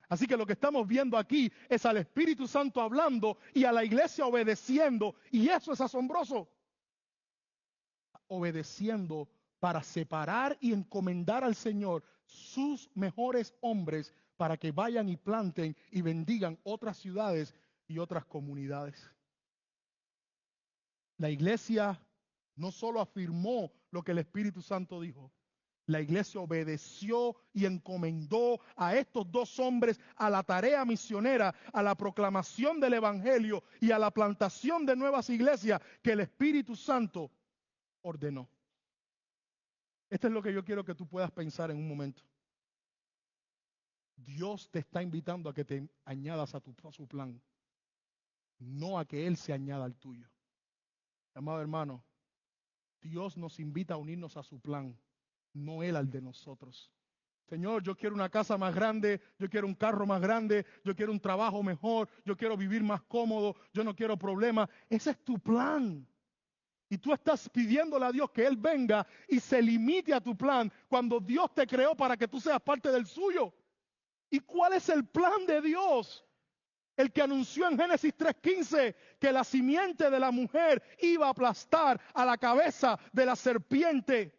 Así que lo que estamos viendo aquí es al Espíritu Santo hablando y a la iglesia obedeciendo, y eso es asombroso. Obedeciendo para separar y encomendar al Señor sus mejores hombres para que vayan y planten y bendigan otras ciudades y otras comunidades. La iglesia no solo afirmó lo que el Espíritu Santo dijo, la iglesia obedeció y encomendó a estos dos hombres a la tarea misionera, a la proclamación del Evangelio y a la plantación de nuevas iglesias que el Espíritu Santo ordenó. Esto es lo que yo quiero que tú puedas pensar en un momento. Dios te está invitando a que te añadas a su plan, no a que Él se añada al tuyo. Amado hermano, Dios nos invita a unirnos a su plan, no Él al de nosotros. Señor, yo quiero una casa más grande, yo quiero un carro más grande, yo quiero un trabajo mejor, yo quiero vivir más cómodo, yo no quiero problemas. Ese es tu plan. Y tú estás pidiéndole a Dios que Él venga y se limite a tu plan cuando Dios te creó para que tú seas parte del suyo. ¿Y cuál es el plan de Dios? El que anunció en Génesis 3:15 que la simiente de la mujer iba a aplastar a la cabeza de la serpiente.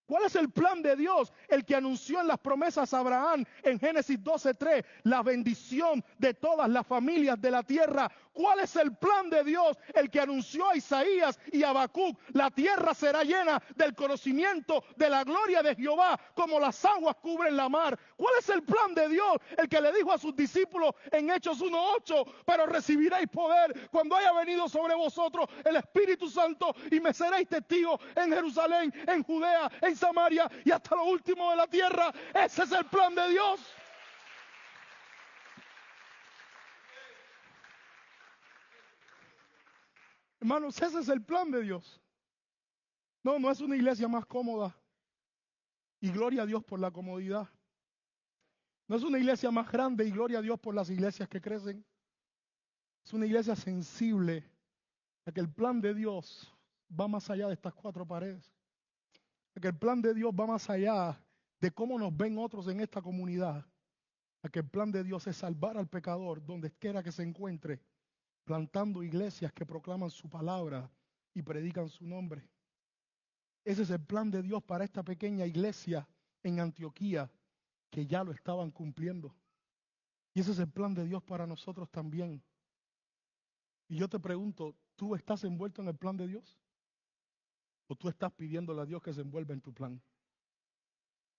¿Cuál es el plan de Dios? El que anunció en las promesas a Abraham en Génesis 12:3, la bendición de todas las familias de la tierra. ¿Cuál es el plan de Dios? El que anunció a Isaías y a Habacuc, la tierra será llena del conocimiento de la gloria de Jehová, como las aguas cubren la mar. ¿Cuál es el plan de Dios? El que le dijo a sus discípulos en Hechos 1:8, pero recibiréis poder cuando haya venido sobre vosotros el Espíritu Santo y me seréis testigos en Jerusalén, en Judea, en Samaria y hasta lo último de la tierra. Ese es el plan de Dios. Hermanos, ese es el plan de Dios. No, no es una iglesia más cómoda. Y gloria a Dios por la comodidad. No es una iglesia más grande y gloria a Dios por las iglesias que crecen. Es una iglesia sensible a que el plan de Dios va más allá de estas cuatro paredes. A que el plan de Dios va más allá de cómo nos ven otros en esta comunidad. A que el plan de Dios es salvar al pecador donde quiera que se encuentre, plantando iglesias que proclaman su palabra y predican su nombre. Ese es el plan de Dios para esta pequeña iglesia en Antioquía, que ya lo estaban cumpliendo. Y ese es el plan de Dios para nosotros también. Y yo te pregunto, ¿tú estás envuelto en el plan de Dios? ¿O tú estás pidiéndole a Dios que se envuelva en tu plan?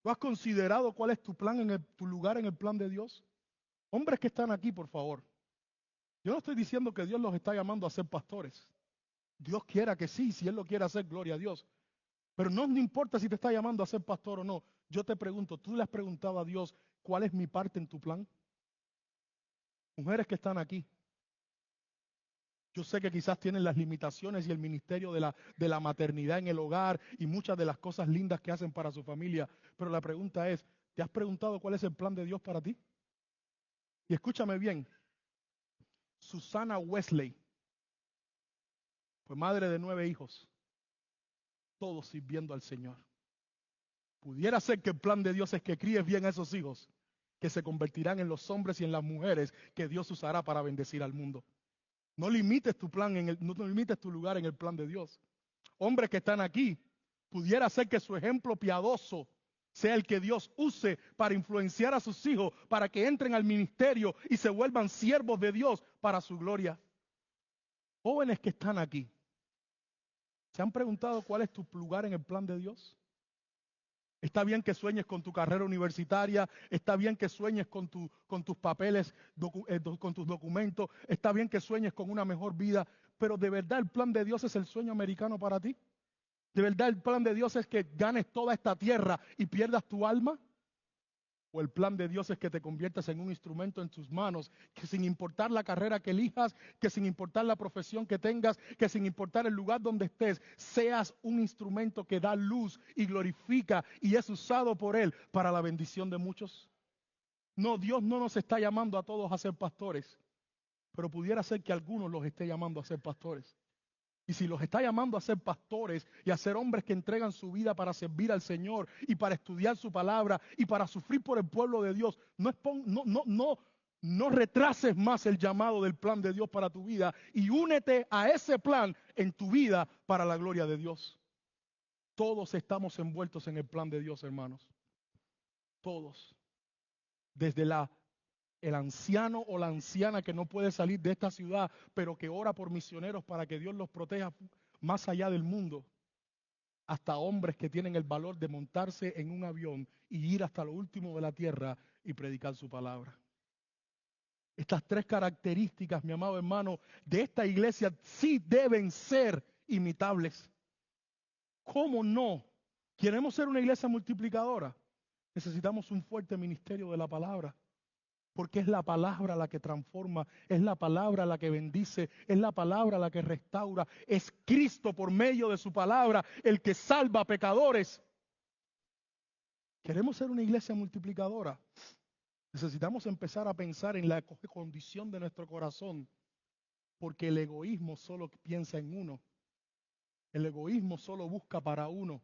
¿Tú has considerado cuál es tu plan, tu lugar en el plan de Dios? Hombres que están aquí, por favor. Yo no estoy diciendo que Dios los está llamando a ser pastores. Dios quiera que sí, si Él lo quiere hacer, gloria a Dios. Pero no importa si te está llamando a ser pastor o no. Yo te pregunto, ¿tú le has preguntado a Dios cuál es mi parte en tu plan? Mujeres que están aquí. Yo sé que quizás tienen las limitaciones y el ministerio de la maternidad en el hogar y muchas de las cosas lindas que hacen para su familia. Pero la pregunta es, ¿te has preguntado cuál es el plan de Dios para ti? Y escúchame bien, Susana Wesley fue madre de 9 hijos, todos sirviendo al Señor. Pudiera ser que el plan de Dios es que críes bien a esos hijos, que se convertirán en los hombres y en las mujeres que Dios usará para bendecir al mundo. No limites tu plan, no limites tu lugar en el plan de Dios. Hombres que están aquí, pudiera ser que su ejemplo piadoso sea el que Dios use para influenciar a sus hijos, para que entren al ministerio y se vuelvan siervos de Dios para su gloria. Jóvenes que están aquí, ¿se han preguntado cuál es tu lugar en el plan de Dios? Está bien que sueñes con tu carrera universitaria, está bien que sueñes con tus papeles, con tus documentos, está bien que sueñes con una mejor vida, pero ¿de verdad el plan de Dios es el sueño americano para ti? ¿De verdad el plan de Dios es que ganes toda esta tierra y pierdas tu alma? ¿O el plan de Dios es que te conviertas en un instrumento en tus manos, que sin importar la carrera que elijas, que sin importar la profesión que tengas, que sin importar el lugar donde estés, seas un instrumento que da luz y glorifica y es usado por Él para la bendición de muchos? No, Dios no nos está llamando a todos a ser pastores, pero pudiera ser que algunos los esté llamando a ser pastores. Y si los está llamando a ser pastores y a ser hombres que entregan su vida para servir al Señor y para estudiar su palabra y para sufrir por el pueblo de Dios, no retrases más el llamado del plan de Dios para tu vida y únete a ese plan en tu vida para la gloria de Dios. Todos estamos envueltos en el plan de Dios, hermanos. Todos. Desde el anciano o la anciana que no puede salir de esta ciudad, pero que ora por misioneros para que Dios los proteja más allá del mundo, hasta hombres que tienen el valor de montarse en un avión y ir hasta lo último de la tierra y predicar su palabra. Estas tres características, mi amado hermano, de esta iglesia sí deben ser imitables. ¿Cómo no? ¿Queremos ser una iglesia multiplicadora? Necesitamos un fuerte ministerio de la palabra. Porque es la palabra la que transforma, es la palabra la que bendice, es la palabra la que restaura. Es Cristo por medio de su palabra el que salva a pecadores. ¿Queremos ser una iglesia multiplicadora? Necesitamos empezar a pensar en la condición de nuestro corazón, porque el egoísmo solo piensa en uno. El egoísmo solo busca para uno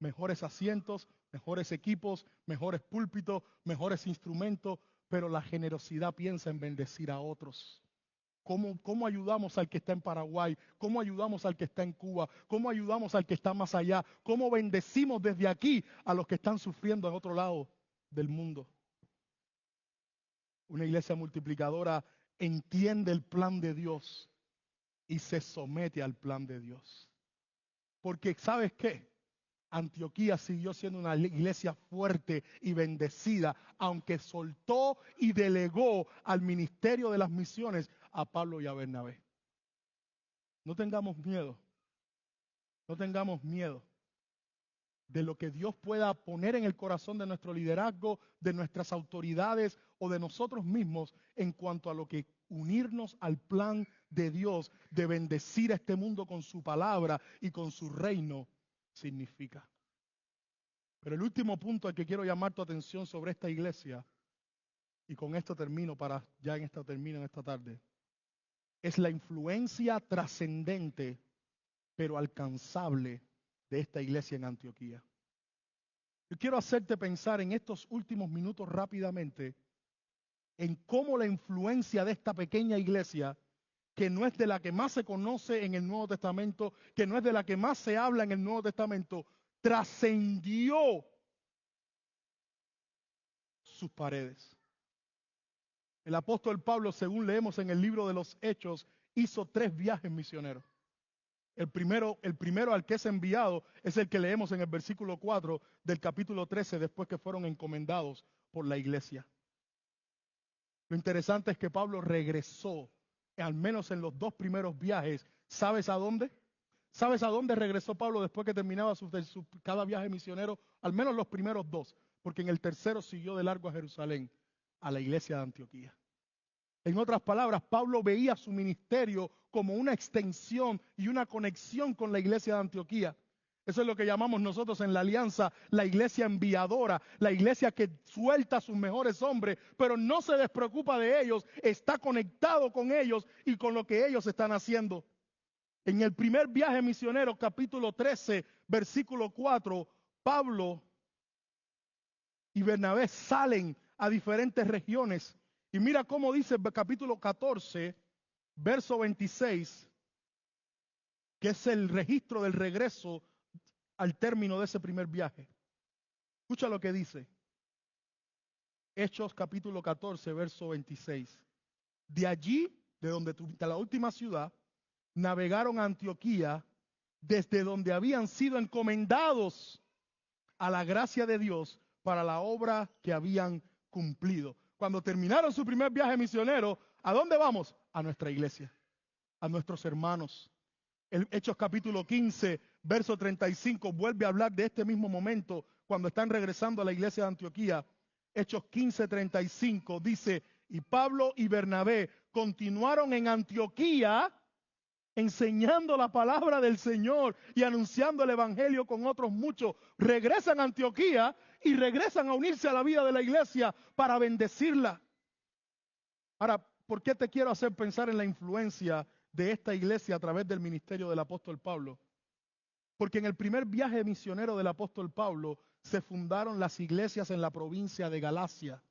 mejores asientos, mejores equipos, mejores púlpitos, mejores instrumentos, pero la generosidad piensa en bendecir a otros. ¿Cómo ayudamos al que está en Paraguay? ¿Cómo ayudamos al que está en Cuba? ¿Cómo ayudamos al que está más allá? ¿Cómo bendecimos desde aquí a los que están sufriendo en otro lado del mundo? Una iglesia multiplicadora entiende el plan de Dios y se somete al plan de Dios. Porque ¿sabes qué? Antioquía siguió siendo una iglesia fuerte y bendecida, aunque soltó y delegó al ministerio de las misiones a Pablo y a Bernabé. No tengamos miedo, no tengamos miedo de lo que Dios pueda poner en el corazón de nuestro liderazgo, de nuestras autoridades o de nosotros mismos en cuanto a lo que unirnos al plan de Dios de bendecir a este mundo con su palabra y con su reino significa. Pero el último punto al que quiero llamar tu atención sobre esta iglesia, y con esto termino termino en esta tarde, es la influencia trascendente pero alcanzable de esta iglesia en Antioquía. Yo quiero hacerte pensar en estos últimos minutos rápidamente en cómo la influencia de esta pequeña iglesia, que no es de la que más se conoce en el Nuevo Testamento, que no es de la que más se habla en el Nuevo Testamento, trascendió sus paredes. El apóstol Pablo, según leemos en el libro de los Hechos, hizo 3 viajes misioneros. El primero al que es enviado es el que leemos en el versículo 4 del capítulo 13, después que fueron encomendados por la iglesia. Lo interesante es que Pablo regresó, al menos en los 2 primeros viajes. ¿Sabes a dónde? ¿Sabes a dónde regresó Pablo después que terminaba cada viaje misionero? Al menos los primeros 2, porque en el tercero siguió de largo a Jerusalén, a la iglesia de Antioquía. En otras palabras, Pablo veía su ministerio como una extensión y una conexión con la iglesia de Antioquía. Eso es lo que llamamos nosotros en la alianza la iglesia enviadora, la iglesia que suelta a sus mejores hombres, pero no se despreocupa de ellos, está conectado con ellos y con lo que ellos están haciendo. En el primer viaje misionero, capítulo 13, versículo 4, Pablo y Bernabé salen a diferentes regiones. Y mira cómo dice el capítulo 14, verso 26, que es el registro del regreso al término de ese primer viaje. Escucha lo que dice. Hechos capítulo 14, verso 26. De allí, de la última ciudad, navegaron a Antioquía, desde donde habían sido encomendados a la gracia de Dios para la obra que habían cumplido. Cuando terminaron su primer viaje misionero, ¿a dónde vamos? A nuestra iglesia, a nuestros hermanos. El Hechos capítulo 15, verso 35, vuelve a hablar de este mismo momento cuando están regresando a la iglesia de Antioquía. Hechos 15, 35 dice, y Pablo y Bernabé continuaron en Antioquía enseñando la palabra del Señor y anunciando el evangelio con otros muchos. Regresan a Antioquía y regresan a unirse a la vida de la iglesia para bendecirla. Ahora, ¿por qué te quiero hacer pensar en la influencia de esta iglesia a través del ministerio del apóstol Pablo? Porque en el primer viaje misionero del apóstol Pablo se fundaron las iglesias en la provincia de Galacia.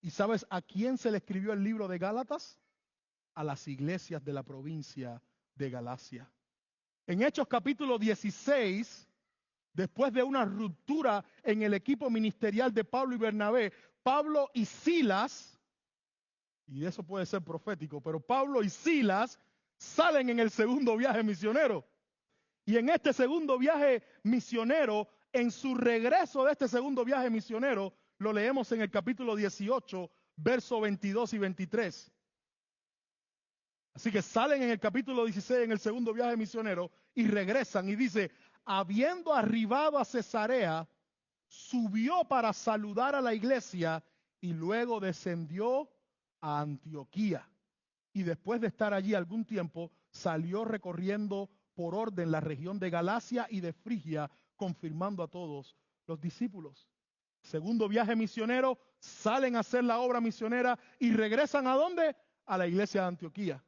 ¿Y sabes a quién se le escribió el libro de Gálatas? A las iglesias de la provincia de Galacia. En Hechos capítulo 16, después de una ruptura en el equipo ministerial de Pablo y Bernabé, Pablo y Silas, y eso puede ser profético, pero Pablo y Silas salen en el segundo viaje misionero. Y en este segundo viaje misionero, en su regreso de este segundo viaje misionero, lo leemos en el capítulo 18, versos 22 y 23. Así que salen en el capítulo 16 en el segundo viaje misionero y regresan y dice, habiendo arribado a Cesarea, subió para saludar a la iglesia y luego descendió a Antioquía. Y después de estar allí algún tiempo, salió recorriendo por orden la región de Galacia y de Frigia, confirmando a todos los discípulos. Segundo viaje misionero, salen a hacer la obra misionera y regresan ¿a dónde? A la iglesia de Antioquía.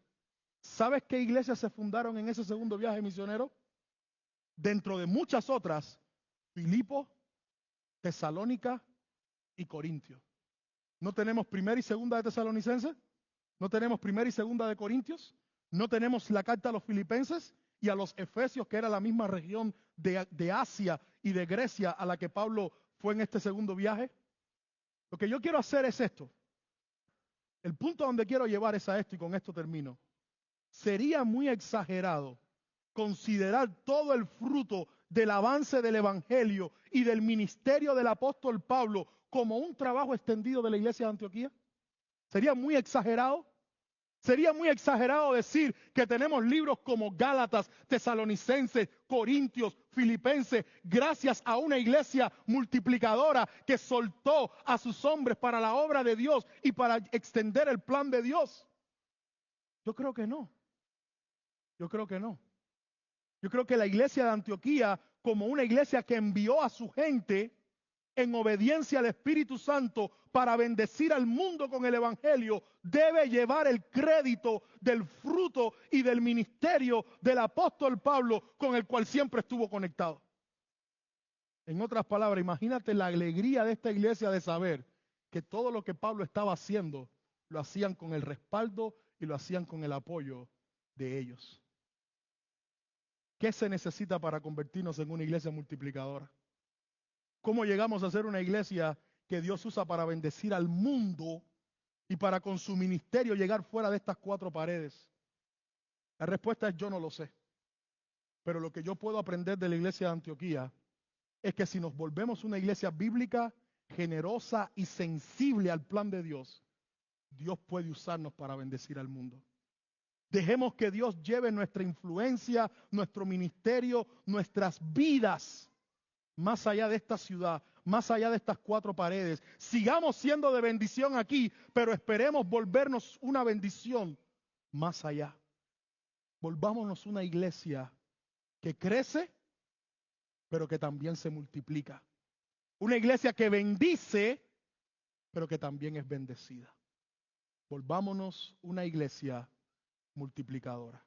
¿Sabes qué iglesias se fundaron en ese segundo viaje misionero? Dentro de muchas otras, Filipo, Tesalónica y Corintio. ¿No tenemos primera y segunda de Tesalonicenses? ¿No tenemos primera y segunda de Corintios? ¿No tenemos la carta a los filipenses y a los efesios, que era la misma región de Asia y de Grecia a la que Pablo fue en este segundo viaje? Lo que yo quiero hacer es esto. El punto a donde quiero llevar es a esto y con esto termino. Sería muy exagerado considerar todo el fruto del avance del evangelio y del ministerio del apóstol Pablo como un trabajo extendido de la iglesia de Antioquía. Sería muy exagerado. Sería muy exagerado decir que tenemos libros como Gálatas, Tesalonicenses, Corintios, Filipenses, gracias a una iglesia multiplicadora que soltó a sus hombres para la obra de Dios y para extender el plan de Dios. Yo creo que no. Yo creo que no. Yo creo que la iglesia de Antioquía, como una iglesia que envió a su gente en obediencia al Espíritu Santo para bendecir al mundo con el evangelio, debe llevar el crédito del fruto y del ministerio del apóstol Pablo, con el cual siempre estuvo conectado. En otras palabras, imagínate la alegría de esta iglesia de saber que todo lo que Pablo estaba haciendo lo hacían con el respaldo y lo hacían con el apoyo de ellos. ¿Qué se necesita para convertirnos en una iglesia multiplicadora? ¿Cómo llegamos a ser una iglesia que Dios usa para bendecir al mundo y para con su ministerio llegar fuera de estas cuatro paredes? La respuesta es yo no lo sé. Pero lo que yo puedo aprender de la iglesia de Antioquía es que si nos volvemos una iglesia bíblica, generosa y sensible al plan de Dios, Dios puede usarnos para bendecir al mundo. Dejemos que Dios lleve nuestra influencia, nuestro ministerio, nuestras vidas más allá de esta ciudad, más allá de estas cuatro paredes. Sigamos siendo de bendición aquí, pero esperemos volvernos una bendición más allá. Volvámonos una iglesia que crece, pero que también se multiplica. Una iglesia que bendice, pero que también es bendecida. Volvámonos una iglesia multiplicadora.